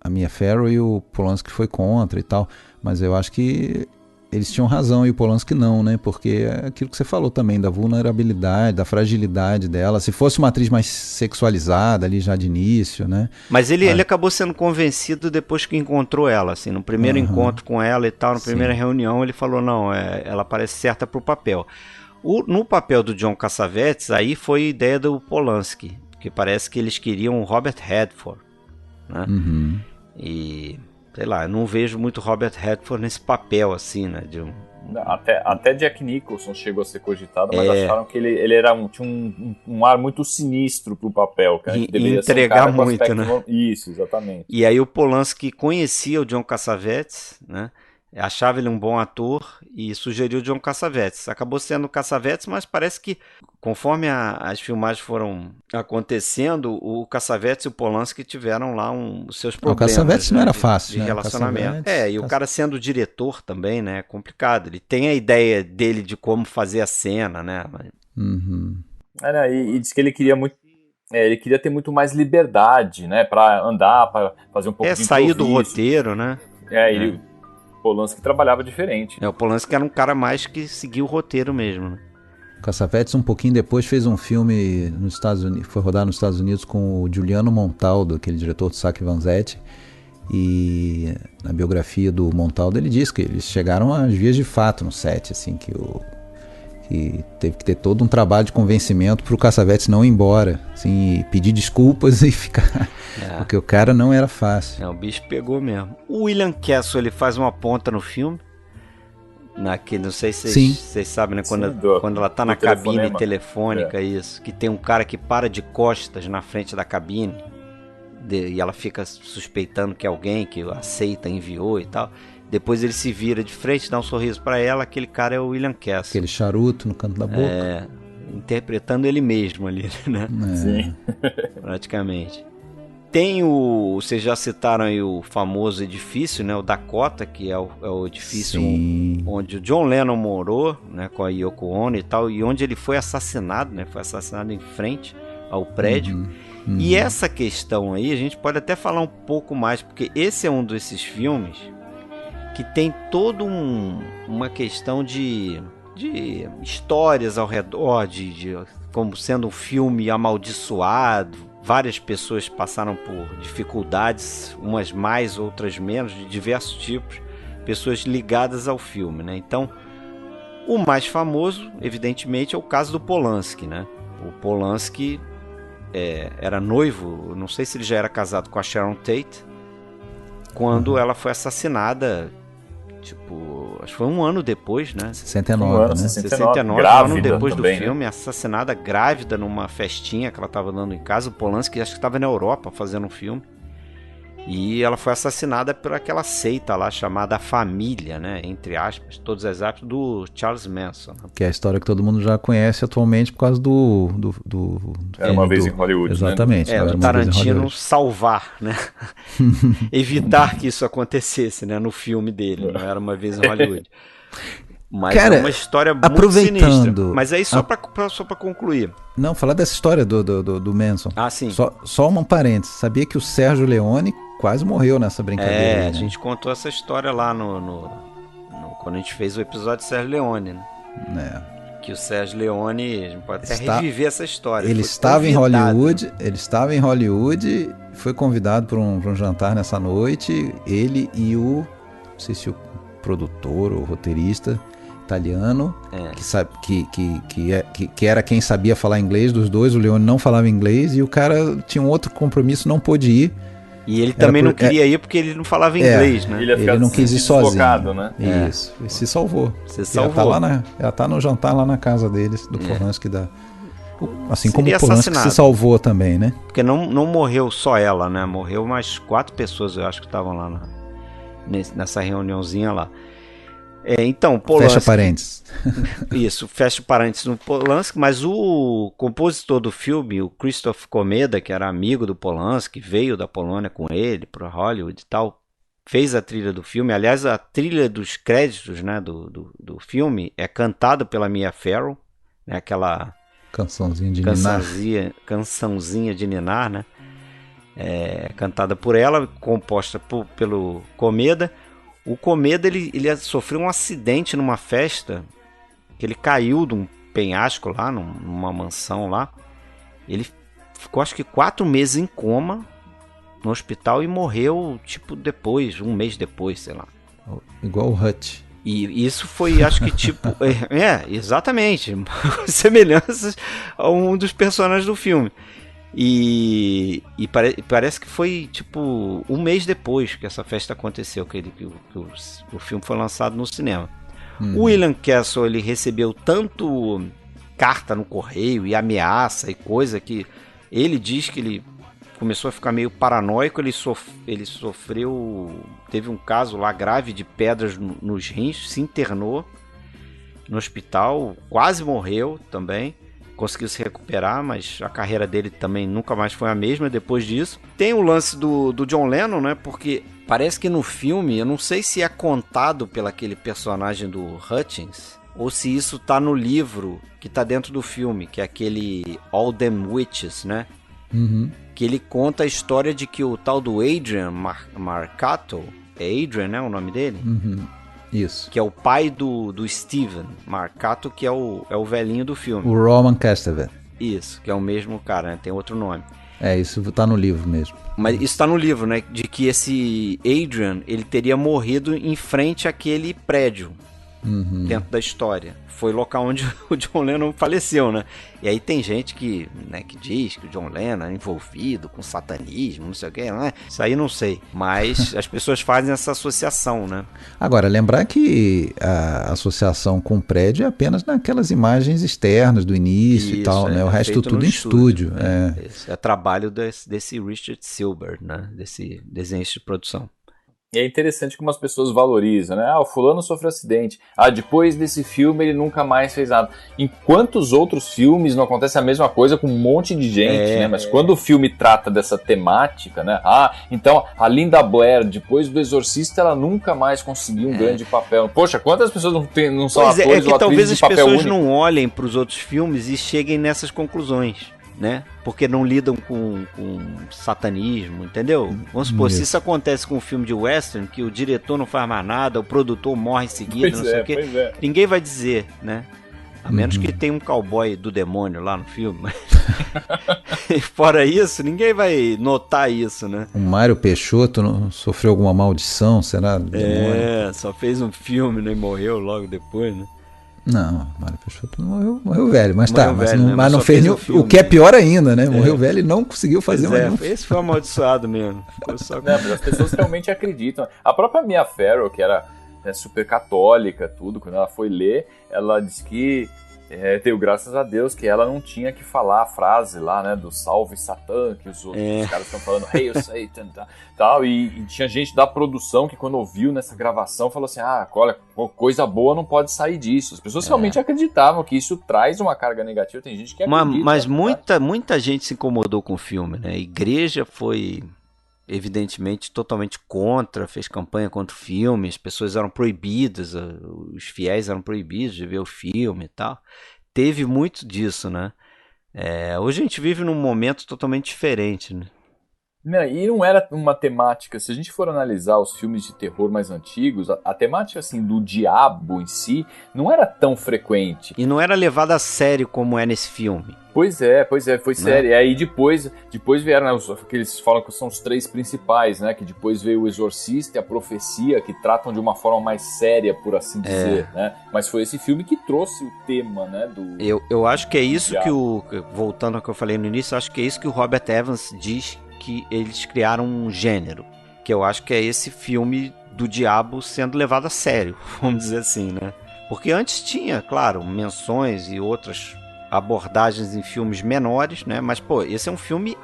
a Mia Farrow e o Polanski foi contra e tal, mas eu acho que eles tinham razão e o Polanski não, né? Porque é aquilo que você falou também, da vulnerabilidade, da fragilidade dela. Se fosse uma atriz mais sexualizada ali já de início, né? Mas ele acabou sendo convencido depois que encontrou ela, assim, no primeiro encontro com ela e tal, na primeira reunião, ele falou, não, ela parece certa pro papel. No papel do John Cassavetes, aí foi ideia do Polanski, que parece que eles queriam o Robert Redford, né? E... sei lá, eu não vejo muito Robert Redford nesse papel, assim, né? Até Jack Nicholson chegou a ser cogitado, mas acharam que ele era tinha um ar muito sinistro pro papel. Que a gente deveria entregar ser um cara muito, com né? Isso, exatamente. E aí o Polanski conhecia o John Cassavetes, né? Achava ele um bom ator e sugeriu o John Cassavetes. Acabou sendo o Cassavetes, mas parece que conforme as filmagens foram acontecendo, o Cassavetes e o Polanski tiveram lá os seus problemas. O Cassavetes não era fácil, de né? relacionamento. E o cara sendo diretor também, né? É complicado. Ele tem a ideia dele de como fazer a cena, né? E diz que ele queria muito. Ele queria ter muito mais liberdade, né? Pra andar, pra fazer um pouco de sair do improviso. roteiro, né? O Polanski trabalhava diferente. O Polanski era um cara mais que seguia o roteiro mesmo, né? O Cassavetes um pouquinho depois fez um filme nos Estados Unidos, foi rodar nos Estados Unidos com o Giuliano Montaldo, aquele diretor do Saque Vanzetti, e na biografia do Montaldo ele diz que eles chegaram às vias de fato no set, assim, que teve que ter todo um trabalho de convencimento para o Cassavetes não ir embora, assim, e pedir desculpas e ficar, porque o cara não era fácil. O bicho pegou mesmo. O William Castle, ele faz uma ponta no filme, não sei se vocês sabem, né? Quando ela tá na cabine telefônica, isso, que tem um cara que para de costas na frente da cabine e ela fica suspeitando que alguém que aceita enviou e tal. Depois ele se vira de frente, dá um sorriso pra ela, aquele cara é o William Castle. Aquele charuto no canto da boca. Interpretando ele mesmo ali, né? Sim. Praticamente. Tem vocês já citaram aí o famoso edifício, né? O Dakota, que é o edifício onde o John Lennon morou, né? Com a Yoko Ono e tal, e onde ele foi assassinado, né? Foi assassinado em frente ao prédio. E essa questão aí, a gente pode até falar um pouco mais, porque esse é um desses filmes que tem toda uma questão de histórias ao redor, de como sendo um filme amaldiçoado. Várias pessoas passaram por dificuldades, umas mais, outras menos, de diversos tipos, pessoas ligadas ao filme, né? Então, o mais famoso, evidentemente, é o caso do Polanski, né? O Polanski era noivo, não sei se ele já era casado com a Sharon Tate, quando ela foi assassinada, acho que foi um ano depois, né? 69, Um ano, né? 69, um ano grávida depois também, do filme, assassinada grávida numa festinha que ela estava dando em casa. O Polanski acho que estava na Europa fazendo um filme. E ela foi assassinada por aquela seita lá chamada Família, né? Entre aspas, todas as aspas, do Charles Manson. Que é a história que todo mundo já conhece atualmente por causa do Era uma filme vez em Hollywood, exatamente. É, Era o Uma Vez em Tarantino Hollywood. salvar, né? Evitar que isso acontecesse, né? No filme dele, não era Uma Vez em Hollywood. Mas Cara, é uma história muito aproveitando- sinistra. Mas aí só pra concluir. Não, falar dessa história do Manson. Ah, sim. Só um parênteses. Sabia que o Sérgio Leone quase morreu nessa brincadeira aí, A né? gente contou essa história lá quando a gente fez o episódio de Sérgio Leone, né? É. Que o Sérgio Leone, a gente pode até Está- reviver essa história. Ele Foi estava em convidado. Hollywood, foi convidado para um jantar nessa noite, ele e não sei se o produtor ou roteirista italiano, que era quem sabia falar inglês dos dois, o Leone não falava inglês e o cara tinha um outro compromisso, não pôde ir. E ele também não por- queria ir porque ele não falava inglês, né? Ele ia ficar Ele não quis ir deslocado, sozinho. né? Isso, e se salvou. Você Ela salvou. ela tá no jantar lá na casa deles, do Polanski, assim como Seria o Polanski assassinado. se salvou também, né? Porque não morreu só ela, né? Morreu mais 4 pessoas, eu acho que estavam lá nessa reuniãozinha lá. Então, Polanski... Fecha parênteses. Isso, fecha parênteses no Polanski, mas o compositor do filme, o Krzysztof Komeda, que era amigo do Polanski, veio da Polônia com ele para Hollywood e tal, fez a trilha do filme. Aliás, a trilha dos créditos, né, do filme é cantada pela Mia Farrow, né, aquela Cançãozinha de ninar. cançãozinha de ninar, né, cantada por ela, composta pelo Komeda. O Komeda, ele sofreu um acidente numa festa, que ele caiu de um penhasco lá, numa mansão lá. Ele ficou acho que 4 meses em coma no hospital e morreu tipo depois, um mês depois, sei lá. Igual o Hutch. E isso foi, acho que tipo... exatamente. Semelhanças a um dos personagens do filme. E parece que foi tipo um mês depois que essa festa aconteceu, que o filme foi lançado no cinema. O William Castle, ele recebeu tanto carta no correio e ameaça e coisa que ele diz que ele começou a ficar meio paranoico. Ele sofreu, teve um caso lá grave de pedras nos rins, se internou no hospital, quase morreu também. Conseguiu se recuperar, mas a carreira dele também nunca mais foi a mesma depois disso. Tem o lance do John Lennon, né? Porque parece que no filme, eu não sei se é contado pelo aquele personagem do Hutchins, ou se isso tá no livro que tá dentro do filme, que é aquele All Them Witches, né? Uhum. Que ele conta a história de que o tal do Adrian Marcato, é Adrian, né, o nome dele? Uhum. Isso. Que é o pai do Steven Marcato, que é o velhinho do filme. O Roman Castevet. Isso, que é o mesmo cara, né? Tem outro nome. Isso tá no livro mesmo. Mas isso tá no livro, né? De que esse Adrian, ele teria morrido em frente àquele prédio, dentro da história. Foi o local onde o John Lennon faleceu, né? E aí tem gente que diz que o John Lennon é envolvido com satanismo, não sei o que, né? Isso aí não sei. Mas as pessoas fazem essa associação, né? Agora, lembrar que a associação com o prédio é apenas naquelas imagens externas do início e tal, né? O resto feito tudo no em estúdio. Esse é trabalho desse Richard Silber, né? Desse desenhista de produção. E é interessante como as pessoas valorizam, né? O fulano sofreu acidente. Depois desse filme ele nunca mais fez nada. Em quantos outros filmes não acontece a mesma coisa com um monte de gente, né? Mas quando o filme trata dessa temática, né? Então a Linda Blair, depois do Exorcista, ela nunca mais conseguiu um grande papel. Poxa, quantas pessoas não são Pois atores que ou talvez atrizes as de papel pessoas único? não olhem para os outros filmes e cheguem nessas conclusões, né? Porque não lidam com satanismo, entendeu? Vamos supor, se isso acontece com um filme de western, que o diretor não faz mais nada, o produtor morre em seguida, não sei o quê, ninguém vai dizer, né? A menos que tenha um cowboy do demônio lá no filme. Fora isso, ninguém vai notar isso, né? O Mário Peixoto sofreu alguma maldição, será? Só fez um filme, né, e morreu logo depois, né? Não, Mário Peixoto morreu velho, mas Morreu velho, né? mas não Só fez fez nenhum, um filme, o que é pior ainda, né? Morreu velho e não conseguiu fazer mais nenhum. Esse foi amaldiçoado mesmo. Ficou só... Não, mas as pessoas realmente acreditam. A própria Mia Farrow, que era é super católica, tudo. Quando ela foi ler, ela disse que deu graças a Deus que ela não tinha que falar a frase lá, né, do salve Satã, que os outros caras estão falando, Hail Satan, tal, e tinha gente da produção que quando ouviu nessa gravação falou assim, olha, coisa boa não pode sair disso. As pessoas realmente acreditavam que isso traz uma carga negativa, tem gente que acredita. Mas muita gente se incomodou com o filme, né? A igreja foi evidentemente totalmente contra, fez campanha contra o filme, as pessoas eram proibidas, os fiéis eram proibidos de ver o filme e tal. Teve muito disso, né? Hoje a gente vive num momento totalmente diferente, né? Não, e não era uma temática, se a gente for analisar os filmes de terror mais antigos, a temática assim do diabo em si não era tão frequente. E não era levada a sério como é nesse filme. Pois é, foi sério. E aí depois vieram, né, que eles falam que são os 3 principais, né? Que depois veio o Exorcista e a Profecia, que tratam de uma forma mais séria, por assim dizer, né? Mas foi esse filme que trouxe o tema, né? Eu acho que é isso voltando ao que eu falei no início, acho que é isso que o Robert Evans diz que eles criaram um gênero, que eu acho que é esse filme do diabo sendo levado a sério, vamos dizer assim, né? Porque antes tinha, claro, menções e outras abordagens em filmes menores, né? Mas, pô, esse é um filme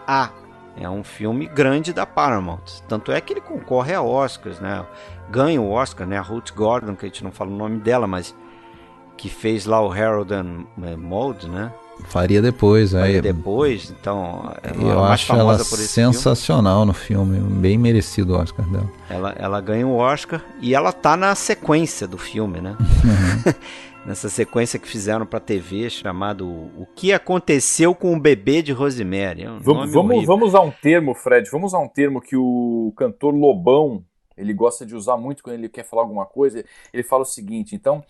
é um filme grande da Paramount, tanto é que ele concorre a Oscars, né? Ganha o Oscar, né? A Ruth Gordon, que a gente não fala o nome dela, mas que fez lá o Harold and Maude, né? Faria depois, depois, então eu mais acho famosa ela por esse sensacional no filme, bem merecido o Oscar dela. Ela ganha o Oscar e ela tá na sequência do filme, né? Nessa sequência que fizeram pra TV chamado O que Aconteceu com o Bebê de Rosemary. Vamos usar um termo, Fred, vamos usar um termo que o cantor Lobão ele gosta de usar muito quando ele quer falar alguma coisa. Ele fala o seguinte, então,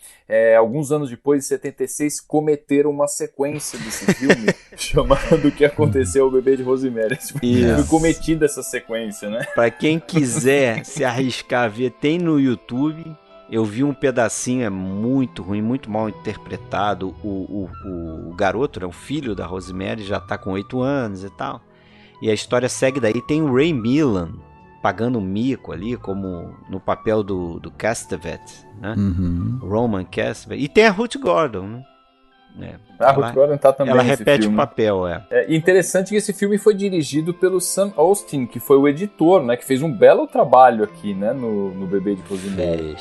alguns anos depois, em 76, cometeram uma sequência desse filme chamado O que Aconteceu ao Bebê de Rosemary. Foi cometida essa sequência, né? Pra quem quiser se arriscar a ver, tem no YouTube. Eu vi um pedacinho, é muito ruim, muito mal interpretado. O garoto, né, o filho da Rosemary, já tá com 8 anos e tal. E a história segue daí. Tem o Ray Milland pagando um mico ali, como no papel do Castevet, né? Roman Castevet. E tem a Ruth Gordon, né? A Ruth Gordon tá também ela nesse repete filme. o papel, É interessante que esse filme foi dirigido pelo Sam Austin, que foi o editor, né? Que fez um belo trabalho aqui, né? No Bebê de Rosemary.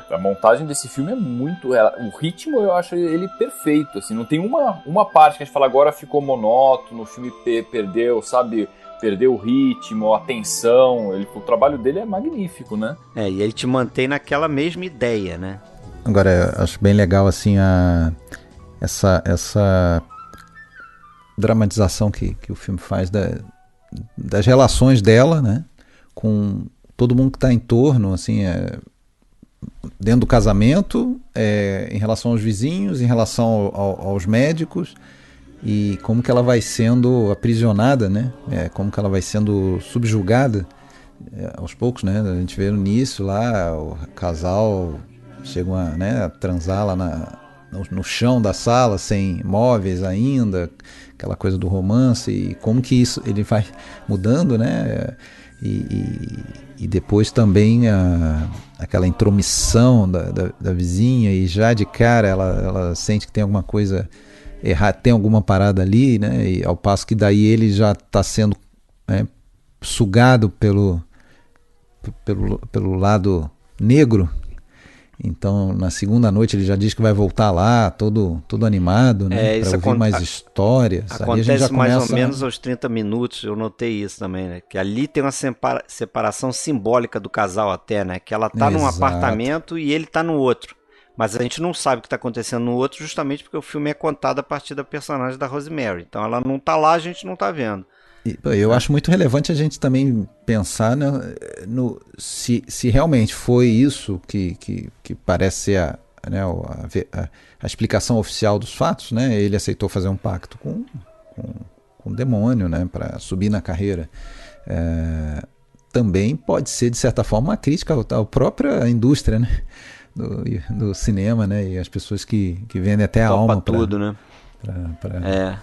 A montagem desse filme é muito... O ritmo, eu acho ele perfeito, assim. Não tem uma parte que a gente fala agora ficou monótono, o filme perdeu, sabe... Perdeu o ritmo, a tensão. O trabalho dele é magnífico, né? E ele te mantém naquela mesma ideia, né? Agora, eu acho bem legal, assim, essa dramatização que o filme faz das relações dela, né? Com todo mundo que está em torno, assim, dentro do casamento, em relação aos vizinhos, em relação aos médicos... E como que ela vai sendo aprisionada, né? Como que ela vai sendo subjugada aos poucos, né? A gente vê no início lá, o casal chegam a transar lá no chão da sala, sem móveis ainda, aquela coisa do romance, e como que isso ele vai mudando, né? E depois também aquela intromissão da vizinha, e já de cara ela sente que tem alguma coisa... tem alguma parada ali, né? E ao passo que daí ele já está sendo sugado pelo lado negro. Então, na segunda noite ele já diz que vai voltar lá, todo animado, né? Para ouvir mais histórias. Acontece a gente já mais começa... ou menos aos 30 minutos, eu notei isso também, né? Que ali tem uma separação simbólica do casal até, né? Que ela tá num apartamento e ele tá no outro. Mas a gente não sabe o que está acontecendo no outro justamente porque o filme é contado a partir da personagem da Rosemary. Então ela não está lá, a gente não está vendo. Eu acho muito relevante a gente também pensar se realmente foi isso que parece ser a explicação oficial dos fatos, né? Ele aceitou fazer um pacto com o demônio, né? Para subir na carreira. Também pode ser, de certa forma, uma crítica à própria indústria, né? Do cinema, né? E as pessoas que vendem até a alma para tudo, né?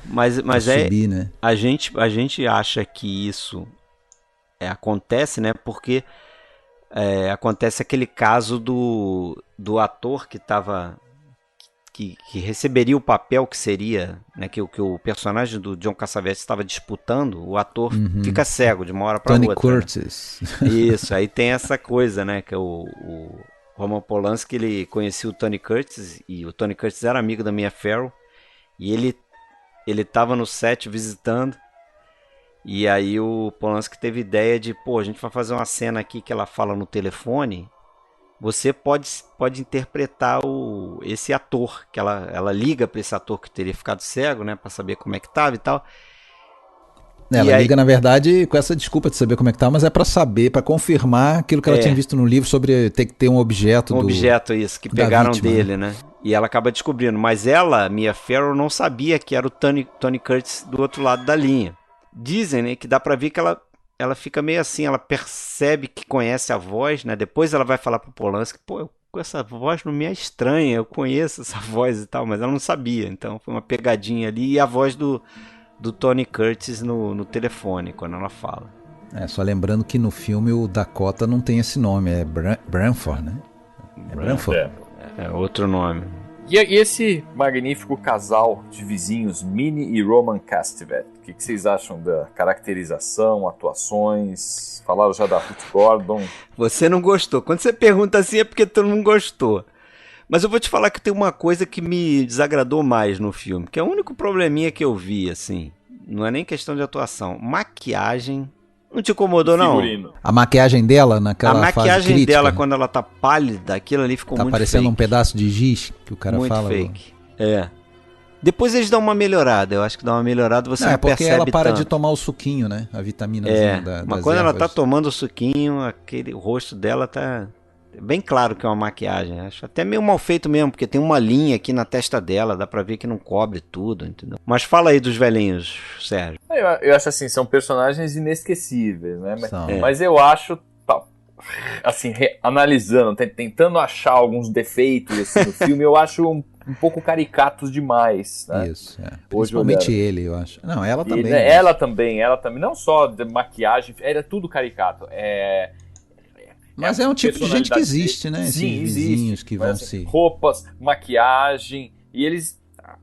Mas subir, né? A gente acha que isso acontece, né? Porque acontece aquele caso do ator que estava... Que receberia o papel que seria, né, que o personagem do John Cassavetes estava disputando, o ator fica cego de uma hora para outra. Tony Curtis. Né? Isso, aí tem essa coisa, né, que o Roman Polanski, ele conhecia o Tony Curtis, e o Tony Curtis era amigo da Mia Farrow, e ele estava no set visitando, e aí o Polanski teve ideia de, a gente vai fazer uma cena aqui que ela fala no telefone. Você pode interpretar esse ator, que ela liga para esse ator que teria ficado cego, né, para saber como é que tava e tal. Ela liga, na verdade, com essa desculpa de saber como é que tá, mas é para saber, para confirmar aquilo que ela tinha visto no livro sobre ter que ter um objeto. Isso, que pegaram vítima, dele, né? E ela acaba descobrindo. Mas ela, Mia Farrow, não sabia que era o Tony Curtis do outro lado da linha. Dizem, né, que dá para ver que ela fica meio assim, ela percebe que conhece a voz, né? Depois ela vai falar pro Polanski, essa voz não me é estranha, eu conheço essa voz e tal, mas ela não sabia, então foi uma pegadinha ali, e a voz do Tony Curtis no telefone, quando ela fala. Só lembrando que no filme o Dakota não tem esse nome, é Branford, né? Branford. É outro nome. E esse magnífico casal de vizinhos, Minnie e Roman Castevet, o que vocês acham da caracterização, atuações? Falaram já da Ruth Gordon. Você não gostou. Quando você pergunta assim é porque tu não gostou. Mas eu vou te falar que tem uma coisa que me desagradou mais no filme, que é o único probleminha que eu vi, assim. Não é nem questão de atuação. Maquiagem. Não te incomodou, figurino. Não? A maquiagem dela naquela fase crítica. A maquiagem dela, quando ela tá pálida, aquilo ali ficou muito fake. Tá parecendo um pedaço de giz que o cara muito fala. Muito fake. Depois eles dão uma melhorada. Eu acho que dá uma melhorada, você não percebe tanto. É porque ela para de tomar o suquinho, né? A vitamina das mas quando ervas. Ela tá tomando o suquinho, o rosto dela tá bem claro que é uma maquiagem. Acho até meio mal feito mesmo, porque tem uma linha aqui na testa dela, dá pra ver que não cobre tudo, entendeu? Mas fala aí dos velhinhos, Sérgio. Eu acho assim, são personagens inesquecíveis, né? Mas eu acho, assim, analisando, tentando achar alguns defeitos assim, no filme, eu acho um pouco caricatos demais, né? Isso, principalmente ele, eu acho. Não, ela também. Ela também, não só de maquiagem, era tudo caricato. Mas é um tipo de gente que existe, né? Sim, esses vizinhos que vão se... Roupas, maquiagem, e eles,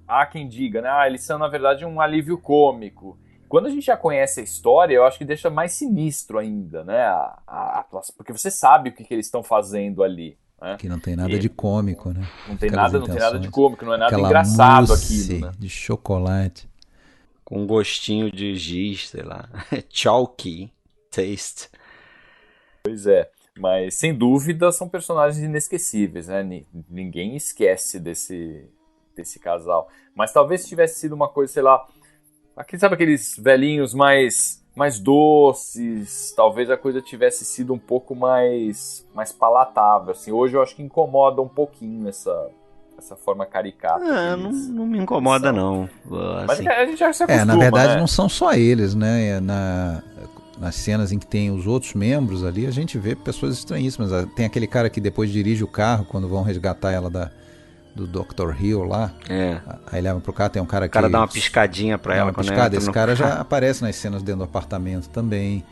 há quem diga, né? Eles são, na verdade, um alívio cômico. Quando a gente já conhece a história, eu acho que deixa mais sinistro ainda, né? Porque você sabe o que eles estão fazendo ali. Né? Que não tem nada de cômico, né? Não tem nada de cômico, não é nada engraçado aquilo, né? De chocolate. Com um gostinho de giz, sei lá. Chalky taste. Pois é. Mas, sem dúvida, são personagens inesquecíveis, né? Ninguém esquece desse casal. Mas talvez tivesse sido uma coisa, sei lá... Sabe aqueles velhinhos mais doces? Talvez a coisa tivesse sido um pouco mais palatável. Assim. Hoje eu acho que incomoda um pouquinho essa forma caricata. Não me incomoda, não. Mas a gente já se acostuma, na verdade, né? não são só eles, né? Nas cenas em que tem os outros membros ali, a gente vê pessoas estranhíssimas. Tem aquele cara que depois dirige o carro quando vão resgatar ela do Dr. Hill lá. Aí leva pro carro, tem um cara que... O cara dá uma piscadinha pra ela. Esse cara já aparece nas cenas dentro do apartamento também.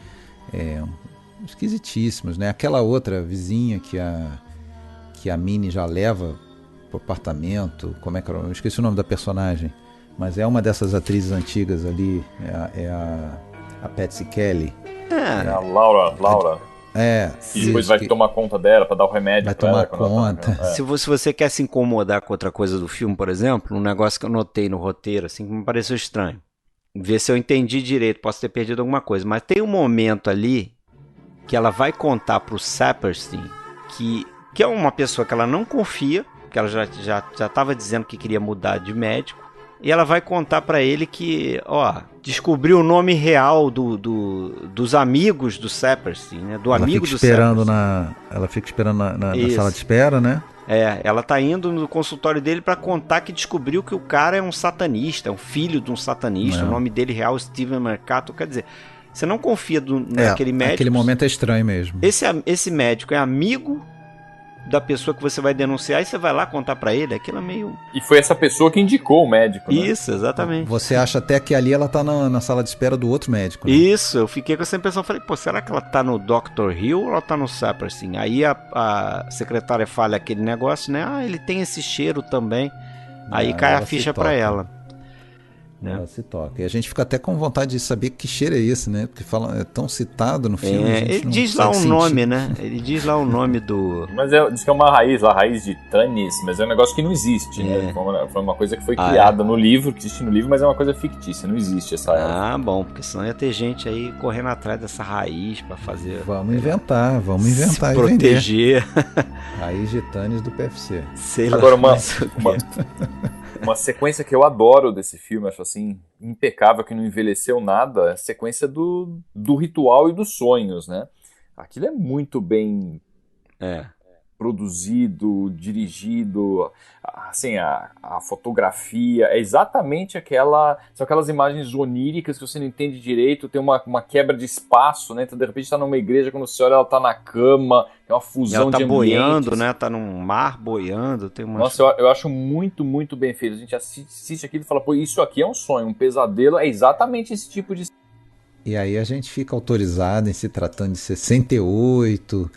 Esquisitíssimos, né? Aquela outra vizinha que a Minnie já leva pro apartamento. Como é que eu esqueci o nome da personagem. Mas é uma dessas atrizes antigas ali. É a Patsy Kelly. A Laura. E depois vai tomar conta dela pra dar o remédio. Vai tomar conta. Se você quer se incomodar com outra coisa do filme, por exemplo, um negócio que eu notei no roteiro, assim, que me pareceu estranho. Ver se eu entendi direito, posso ter perdido alguma coisa. Mas tem um momento ali que ela vai contar pro Saperstein que é uma pessoa que ela não confia, que ela já tava dizendo que queria mudar de médico. E ela vai contar pra ele que, descobriu o nome real dos amigos do Saperstein, né? Amigo do Saperstein. Ela fica esperando na sala de espera, né? Ela tá indo no consultório dele pra contar que descobriu que o cara é um satanista, é um filho de um satanista. O nome dele real é Steven Mercato. Quer dizer, você não confia naquele médico. Aquele momento é estranho mesmo. Esse médico é amigo da pessoa que você vai denunciar e você vai lá contar pra ele. Aquilo é meio... E foi essa pessoa que indicou o médico, né? Isso, exatamente. Você acha até que ali ela tá na sala de espera do outro médico, né? Isso, eu fiquei com essa impressão. Falei, pô, será que ela tá no Dr. Hill ou ela tá no Saperstein? Aí a secretária fala aquele negócio, né? Ah, ele tem esse cheiro também. Aí cai a ela se ficha pra toca. ela. Né? Ela se toca. E a gente fica até com vontade de saber que cheiro é esse, né? Porque fala, é tão citado no filme. a gente Ele não diz lá consegue o nome, sentir. né? Ele diz lá o nome do... Mas diz que é uma raiz, a raiz de Tanis, mas é um negócio que não existe, né? Foi uma coisa que foi criada no livro, que existe no livro, mas é uma coisa fictícia, não existe essa erva. Ah, bom, porque senão ia ter gente aí correndo atrás dessa raiz pra fazer... Vamos inventar se e vender. proteger. Raiz de Tanis do PFC. Sei Agora, lá. mas o quê? uma sequência que eu adoro desse filme, acho assim, impecável, que não envelheceu nada, é a sequência do ritual e dos sonhos, né? Aquilo é muito bem produzido, dirigido, assim, a fotografia, é exatamente são aquelas imagens oníricas que você não entende direito, tem uma quebra de espaço, né? Então, de repente, tá numa igreja, quando você olha, ela tá na cama, tem uma fusão de ela tá boiando, ambientes. né? Tá num mar boiando, tem uma... Nossa, eu acho muito, muito bem feito. A gente assiste aquilo e fala, pô, isso aqui é um sonho, um pesadelo, é exatamente esse tipo de... E aí a gente fica autorizado em se tratando de 68.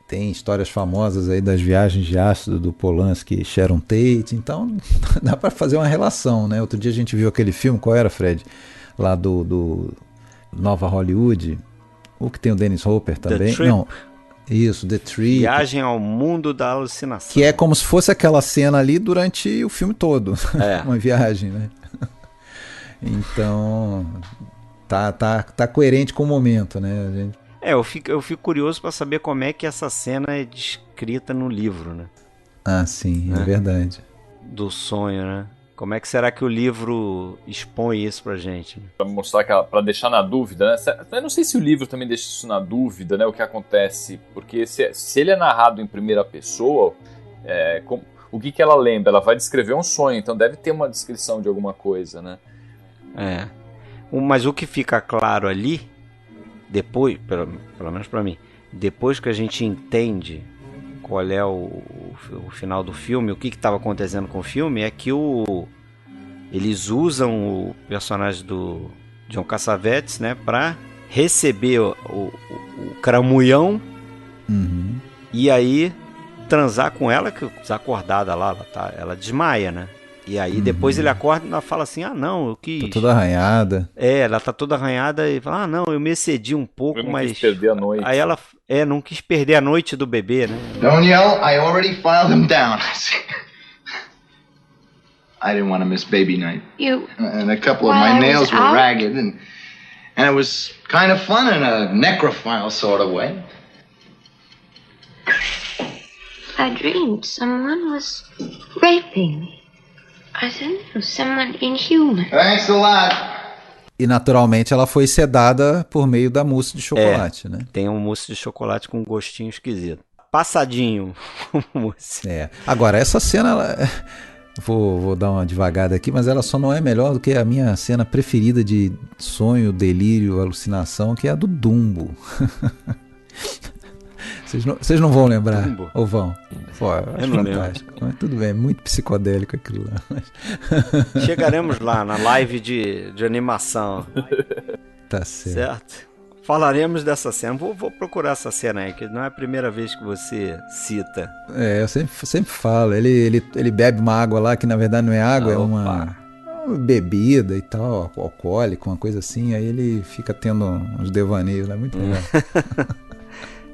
Tem histórias famosas aí das viagens de ácido do Polanski e Sharon Tate. Então dá para fazer uma relação, né? Outro dia a gente viu aquele filme, qual era, Fred? Lá do Nova Hollywood. O que tem o Dennis Hopper também. Trip. Não, isso, The Trip. Viagem ao mundo da alucinação. Que é como se fosse aquela cena ali durante o filme todo. Uma viagem, né? Então... Tá coerente com o momento, né? Gente... Eu fico curioso para saber como é que essa cena é descrita no livro, né? Ah, sim, é verdade. Do sonho, né? Como é que será que o livro expõe isso pra gente? Pra mostrar, pra deixar na dúvida, né? Eu não sei se o livro também deixa isso na dúvida, né? O que acontece, porque se ele é narrado em primeira pessoa, o que ela lembra? Ela vai descrever um sonho, então deve ter uma descrição de alguma coisa, né? Mas o que fica claro ali, depois, pelo menos pra mim, depois que a gente entende qual é o final do filme, o que estava acontecendo com o filme, é que eles usam o personagem do John Cassavetes, né, pra receber o cramulhão e aí transar com ela, que acordada lá, ela desmaia, né? E aí depois ele acorda e ela fala assim, não, eu quis... Tá toda arranhada. Ela tá toda arranhada e fala, não, eu me excedi um pouco, mas... Eu não quis perder a noite. Aí ela, não quis perder a noite do bebê, né? Don't yell, I already filed him down. I didn't want to miss baby night. And a couple of my nails were ragged, and it was kind of fun in a necrophile sort of way. I dreamed someone was raping me. I don't know, someone inhuman. Thanks a lot. E naturalmente ela foi sedada por meio da mousse de chocolate, né? Tem um mousse de chocolate com um gostinho esquisito. Passadinho o mousse. Agora, essa cena, vou dar uma devagada aqui, mas ela só não é melhor do que a minha cena preferida de sonho, delírio, alucinação, que é a do Dumbo. Vocês não vão lembrar? Dumbo. Ou vão? Pô, eu acho fantástico. Mas tudo bem, muito psicodélico aquilo lá. Chegaremos lá na live de animação. Tá certo. Falaremos dessa cena. Vou procurar essa cena aí, que não é a primeira vez que você cita. Eu sempre falo. Ele bebe uma água lá que na verdade não é água, é uma bebida e tal, alcoólica, uma coisa assim. Aí ele fica tendo uns devaneios lá, muito legal.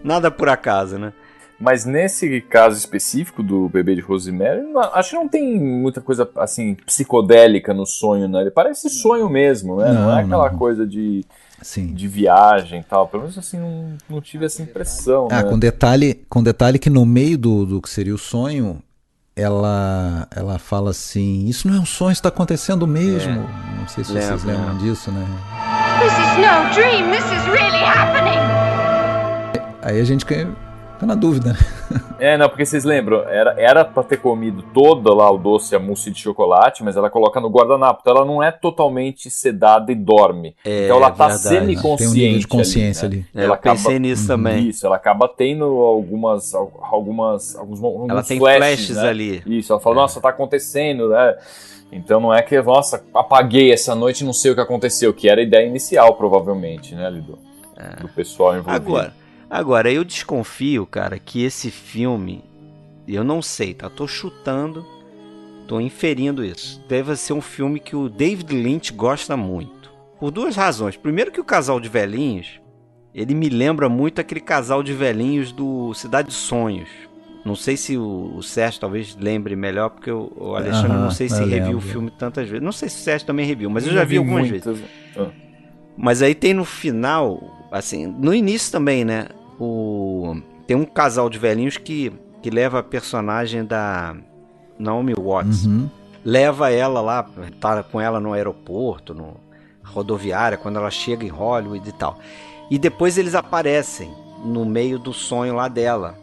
Nada por acaso, né? Mas nesse caso específico do bebê de Rosemary, acho que não tem muita coisa assim psicodélica no sonho, né? Ele parece sonho mesmo, né? Não é aquela coisa de viagem e tal. Pelo menos assim, não tive essa impressão. Né? Com detalhe que no meio do que seria o sonho, ela fala assim, isso não é um sonho, isso está acontecendo mesmo. Não sei se vocês lembram disso, né? This is no dream, this is really happening. Aí a gente Fica na dúvida. Não, porque vocês lembram, era pra ter comido todo lá o doce, a mousse de chocolate, mas ela coloca no guardanapo, então ela não é totalmente sedada e dorme. Então ela tá semiconsciente. Tem um nível de consciência ali. Ela eu pensei nisso também. Isso, ela acaba tendo alguns ela tem flashes, né? ali. Isso, ela fala, nossa, tá acontecendo, né? Então não é que, nossa, apaguei essa noite e não sei o que aconteceu, que era a ideia inicial, provavelmente, né, Lido? Do pessoal envolvido. Agora, eu desconfio, cara, que esse filme, eu não sei, tá? Tô chutando, tô inferindo isso. Deve ser um filme que o David Lynch gosta muito. Por duas razões. Primeiro que o casal de velhinhos, ele me lembra muito aquele casal de velhinhos do Cidade dos Sonhos. Não sei se o Sérgio talvez lembre melhor, porque o Alexandre não sei se reviu o filme tantas vezes. Não sei se o Sérgio também reviu, mas eu já vi algumas vezes. Mas aí tem no final, assim, no início também, né? Tem um casal de velhinhos que leva a personagem da Naomi Watts. Leva ela lá, tá com ela no aeroporto, no rodoviária, quando ela chega em Hollywood e tal. E depois eles aparecem no meio do sonho lá dela.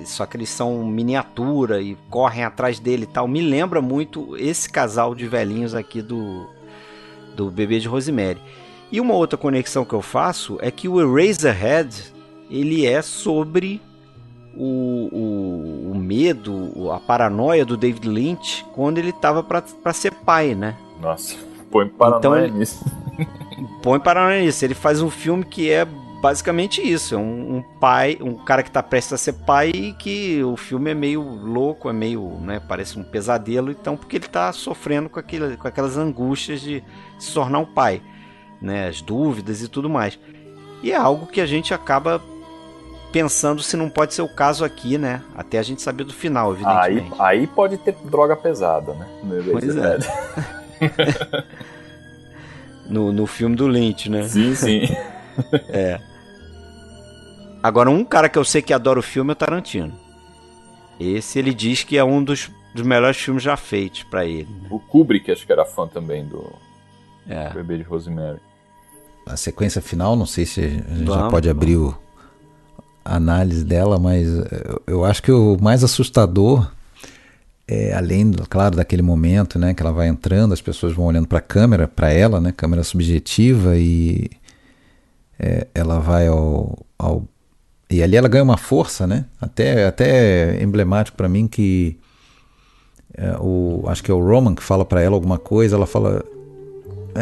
Só que eles são miniatura e correm atrás dele e tal. Me lembra muito esse casal de velhinhos aqui do Bebê de Rosemary. E uma outra conexão que eu faço é que o Eraserhead, ele é sobre o medo, a paranoia do David Lynch quando ele estava para ser pai, né? Nossa, põe paranoia nisso. Põe paranoia nisso. Ele faz um filme que é basicamente isso. É um pai, um cara que está prestes a ser pai e que o filme é meio louco, é meio, né, parece um pesadelo, então, porque ele está sofrendo com aquelas angústias de se tornar um pai, né, as dúvidas e tudo mais. E é algo que a gente acaba pensando se não pode ser o caso aqui, né? Até a gente saber do final, evidentemente. Aí pode ter droga pesada, né? Pois é. no filme do Lynch, né? Sim. Agora, um cara que eu sei que adora o filme é o Tarantino. Esse ele diz que é um dos melhores filmes já feitos pra ele. O Kubrick acho que era fã também do Bebê de Rosemary. A sequência final, não sei se a gente já pode abrir a análise dela, mas eu acho que o mais assustador é, além, claro, daquele momento, né, que ela vai entrando, as pessoas vão olhando para a câmera, para ela, né, câmera subjetiva, e ela vai e ali ela ganha uma força, né, até emblemático para mim que acho que é o Roman que fala para ela alguma coisa, ela fala,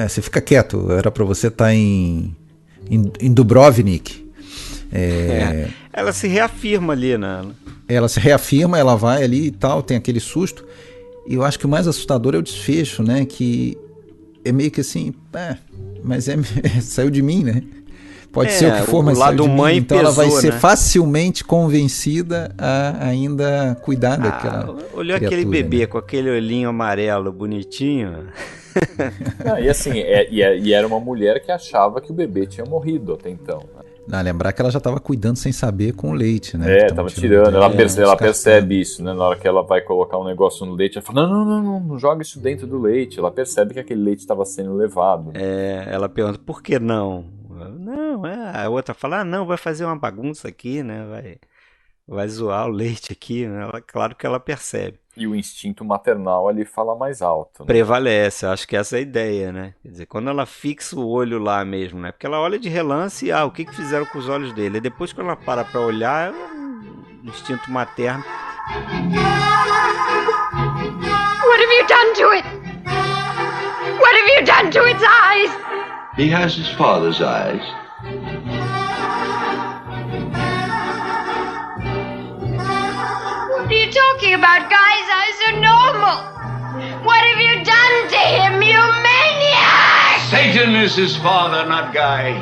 você fica quieto, era para você estar em Dubrovnik. Ela se reafirma ali, né? Ela se reafirma, ela vai ali e tal, tem aquele susto. E eu acho que o mais assustador é o desfecho, né? Que é meio que assim, mas saiu de mim, né? Pode ser o que for, mas saiu de mim. Então ela vai ser facilmente convencida a ainda cuidar daquela olhou aquele bebê, né, com aquele olhinho amarelo bonitinho. E assim, e era uma mulher que achava que o bebê tinha morrido até então, né? Lembrar que ela já estava cuidando sem saber com o leite, né? Tava tirando. Ela percebe isso, né? Na hora que ela vai colocar um negócio no leite, ela fala, não joga isso dentro do leite. Ela percebe que aquele leite estava sendo levado. Ela pergunta, por que não? Não, a outra fala, não, vai fazer uma bagunça aqui, né? Vai zoar o leite aqui, né? Claro que ela percebe. E o instinto maternal ali fala mais alto, né? Prevalece, eu acho que essa é a ideia, né? Quer dizer, quando ela fixa o olho lá mesmo, né? Porque ela olha de relance e, o que fizeram com os olhos dele? E depois quando ela para pra olhar, é um instinto materno. What have you done to it? What have you done to its eyes? He has his father's eyes. What are you talking about? Guy's eyes are normal. What have you done to him, you maniac? Satan is his father, not Guy.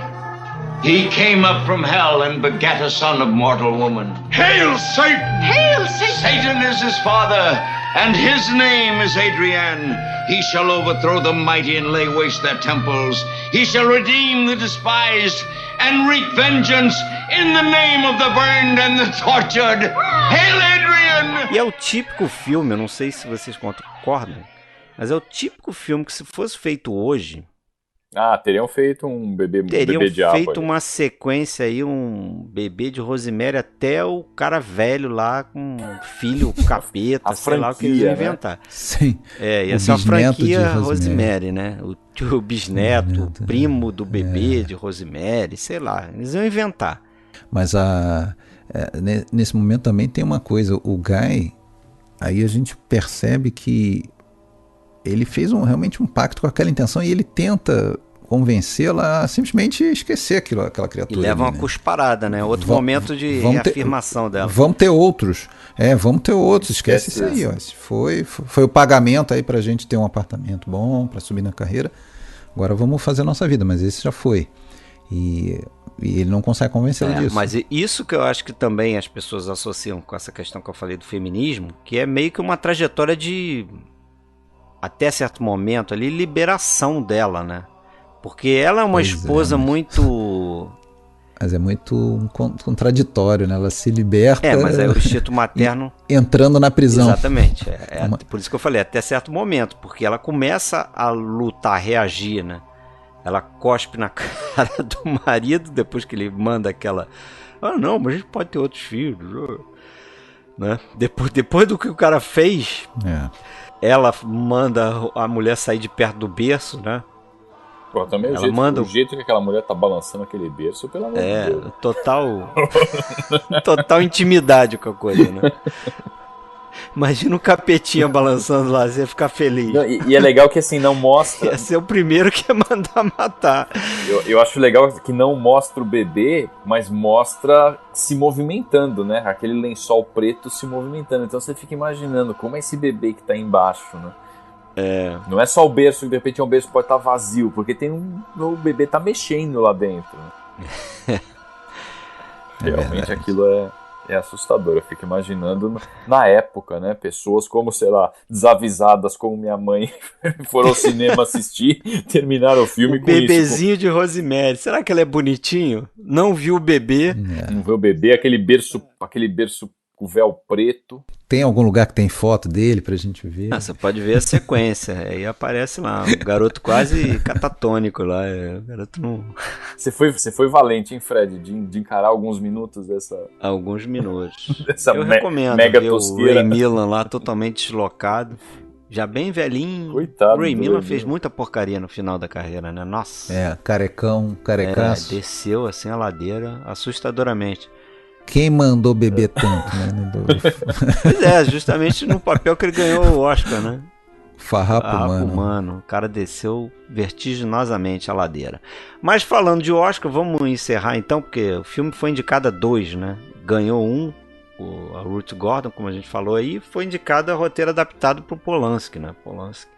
He came up from hell and begat a son of mortal woman. Hail Satan! Hail Satan! Satan is his father, and his name is Adrian. He shall overthrow the mighty and lay waste their temples. He shall redeem the despised and wreak vengeance in the name of the burned and the tortured. Hail Adrian! E é o típico filme, eu não sei se vocês concordam, mas é o típico filme que se fosse feito hoje, Ah, teriam feito um bebê diabo. Feito uma sequência aí, um bebê de Rosemary até o cara velho lá com filho capeta, sei lá o que eles iam inventar. Sim. Ia ser uma franquia Rosemary, né? O bisneto, o primo do bebê de Rosemary, sei lá, eles iam inventar. Mas nesse momento também tem uma coisa, o Guy, aí a gente percebe que ele fez realmente um pacto com aquela intenção e ele tenta convencê-la a simplesmente esquecer aquela criatura. E leva ali, uma cusparada, né? Outro momento de reafirmação dela. Vamos ter outros. Vamos ter outros. Esquece isso aí. Ó. Foi o pagamento aí pra gente ter um apartamento bom, pra subir na carreira. Agora vamos fazer a nossa vida, mas esse já foi. E ele não consegue convencê-la disso. Mas isso que eu acho que também as pessoas associam com essa questão que eu falei do feminismo, que é meio que uma trajetória de, até certo momento ali, liberação dela, né? Porque ela é uma esposa muito... Mas é muito contraditório, né? Ela se liberta... mas é o instinto materno... entrando na prisão. Exatamente. Por isso que eu falei, até certo momento. Porque ela começa a lutar, a reagir, né? Ela cospe na cara do marido, depois que ele manda aquela... Ah, não, mas a gente pode ter outros filhos. Né? Depois do que o cara fez, ela manda a mulher sair de perto do berço, né? Pô, também o jeito que aquela mulher tá balançando aquele berço, pelo amor de Deus. Total intimidade com a coisa, né? Imagina o capetinha balançando lá, você ia ficar feliz. Não, e é legal que assim, não mostra... Ia ser o primeiro que ia mandar matar. Eu acho legal que não mostra o bebê, mas mostra se movimentando, né? Aquele lençol preto se movimentando. Então você fica imaginando como é esse bebê que tá embaixo, né? Não é só o berço, de repente é um berço que pode estar vazio, porque o bebê tá mexendo lá dentro. Né? Realmente aquilo é assustador. Eu fico imaginando na época, né? Pessoas como, sei lá, desavisadas como minha mãe foram ao cinema assistir, terminaram o filme com bebezinho de Rosemary. Será que ele é bonitinho? Não viu o bebê. Não viu o bebê, aquele berço com véu preto. Tem algum lugar que tem foto dele pra gente ver? Você pode ver a sequência. Aí aparece lá, um garoto quase catatônico lá. O garoto não... Você foi valente, hein, Fred? De encarar alguns minutos dessa... Alguns minutos. Eu recomendo mega ver tosqueira. O Ray Milland lá totalmente deslocado. Já bem velhinho. Coitado. O Ray Milland fez muita porcaria no final da carreira, né? Nossa. Carecaço. Desceu assim a ladeira assustadoramente. Quem mandou beber tanto, né? Pois justamente no papel que ele ganhou o Oscar, né? Farrapo humano. O cara desceu vertiginosamente a ladeira. Mas falando de Oscar, vamos encerrar então, porque o filme foi indicado a 2, né? Ganhou a Ruth Gordon, como a gente falou aí, foi indicado a roteiro adaptado para o Polanski, né? Polanski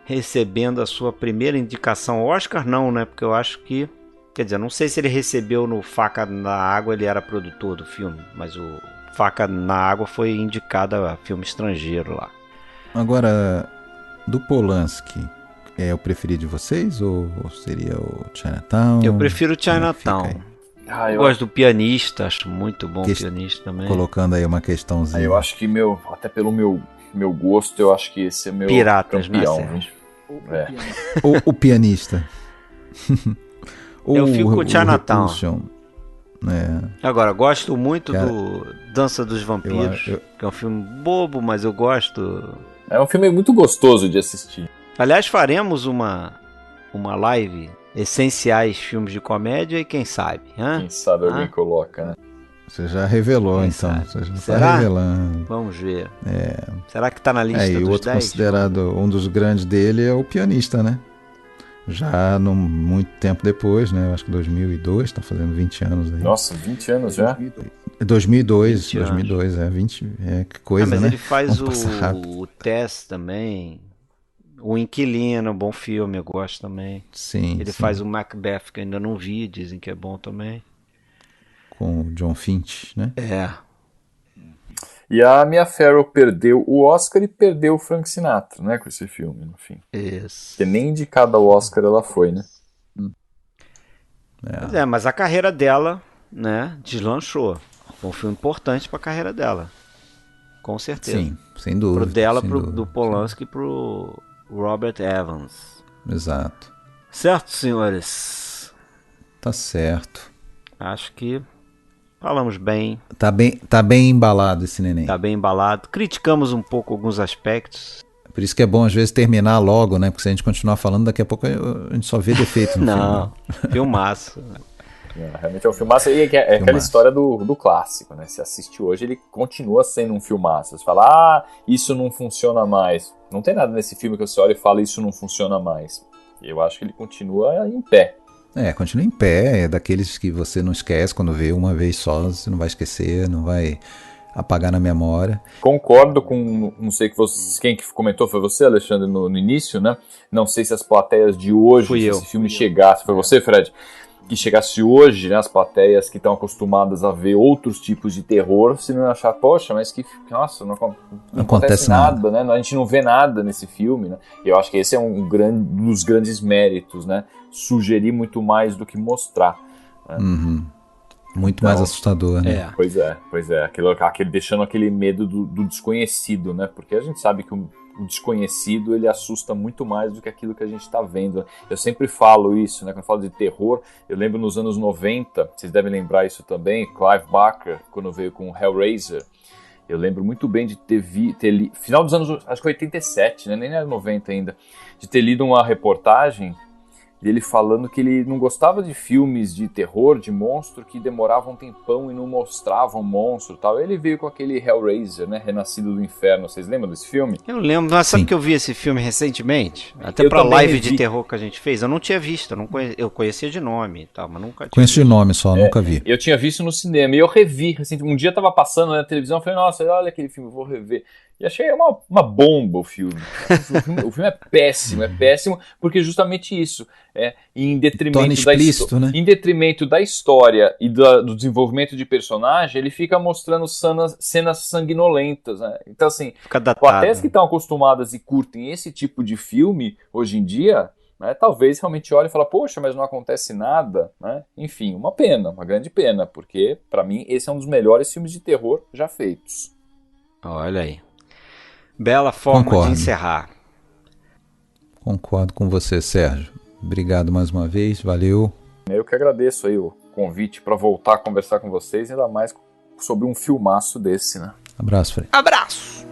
recebendo a sua primeira indicação. Oscar não, né? Porque eu acho que... Quer dizer, não sei se ele recebeu no Faca na Água, ele era produtor do filme, mas o Faca na Água foi indicado a filme estrangeiro lá. Agora, do Polanski, é o preferido de vocês ou seria o Chinatown? Eu prefiro o Chinatown. Eu gosto do Pianista, acho muito bom o Pianista também. Colocando aí uma questãozinha. Eu acho que até pelo meu gosto, eu acho que esse é meu Piratas, campeão. Né? O Pianista. Eu fico com o Chinatown. Agora, gosto muito do Dança dos Vampiros, que é um filme bobo, mas eu gosto. É um filme muito gostoso de assistir. Aliás, faremos uma live essenciais filmes de comédia e quem sabe. Quem sabe alguém coloca, né? Você já revelou, quem então. Sabe? Você já Será? Tá revelando. Vamos ver. Será que tá na lista dos 10? E o outro considerado um dos grandes dele é o Pianista, né? Já muito tempo depois, né? Eu acho que 2002, tá fazendo 20 anos aí. Nossa, 20 anos já? 2002, que coisa, mas né? Ele faz o Tess também. O Inquilino, bom filme, eu gosto também. Sim. Ele faz o Macbeth, que eu ainda não vi, dizem que é bom também. Com o John Finch, né? E a Mia Farrow perdeu o Oscar e perdeu o Frank Sinatra, né, com esse filme, no fim. Isso. Porque nem indicada ao Oscar ela foi, né? Mas a carreira dela, né, deslanchou. Foi um filme importante para a carreira dela. Com certeza. Sim, sem dúvida. Do Polanski e pro Robert Evans. Exato. Certo, senhores? Tá certo. Acho que falamos bem. Tá bem embalado esse neném. Tá bem embalado. Criticamos um pouco alguns aspectos. Por isso que é bom às vezes terminar logo, né? Porque se a gente continuar falando, daqui a pouco a gente só vê defeito no filme. Não, filmaço. Realmente é um filmaço. E é aquela história do clássico, né? Se assiste hoje, ele continua sendo um filmaço. Você fala, isso não funciona mais. Não tem nada nesse filme que você olha e fala, isso não funciona mais. Eu acho que ele continua em pé. Continua em pé. É daqueles que você não esquece quando vê uma vez só. Você não vai esquecer, não vai apagar na memória. Concordo com, não sei quem que comentou, foi você, Alexandre, no início, né? Não sei se as plateias de hoje, se esse filme chegasse, foi você, Fred? Que chegasse hoje, né, as plateias que estão acostumadas a ver outros tipos de terror, se não achar, poxa, mas que, nossa, não acontece nada, né? A gente não vê nada nesse filme, né? Eu acho que esse é um dos grandes méritos, né? Sugerir muito mais do que mostrar. Né? Uhum. Muito mais assustador, né? Pois é. Deixando aquele medo do desconhecido, né? Porque a gente sabe que o desconhecido, ele assusta muito mais do que aquilo que a gente está vendo. Eu sempre falo isso, né? Quando eu falo de terror, eu lembro nos anos 90, vocês devem lembrar isso também, Clive Barker, quando veio com Hellraiser, eu lembro muito bem de ter lido, final dos anos, acho que 87, né? Nem era 90 ainda, de ter lido uma reportagem dele falando que ele não gostava de filmes de terror, de monstro, que demoravam um tempão e não mostravam monstro e tal. Ele veio com aquele Hellraiser, né? Renascido do Inferno. Vocês lembram desse filme? Eu lembro, mas sabe que eu vi esse filme recentemente? Até pra live de terror que a gente fez. Eu não tinha visto, eu conhecia de nome e tal, mas nunca tinha Conheço de nome só, nunca vi. Eu tinha visto no cinema e eu revi. Assim, um dia eu tava passando na televisão e falei, nossa, olha aquele filme, eu vou rever. E achei uma bomba o filme. O filme é péssimo, porque justamente isso. Em detrimento da história e do desenvolvimento de personagem, ele fica mostrando cenas sanguinolentas. Né? Então, assim, plateias que estão acostumadas e curtem esse tipo de filme, hoje em dia, né, talvez realmente olhem e falem, poxa, mas não acontece nada. Né? Enfim, uma pena, uma grande pena, porque, para mim, esse é um dos melhores filmes de terror já feitos. Olha aí. Bela forma de encerrar. Concordo com você, Sérgio. Obrigado mais uma vez, valeu. Eu que agradeço aí o convite para voltar a conversar com vocês, ainda mais sobre um filmaço desse, né? Abraço, Fred. Abraço!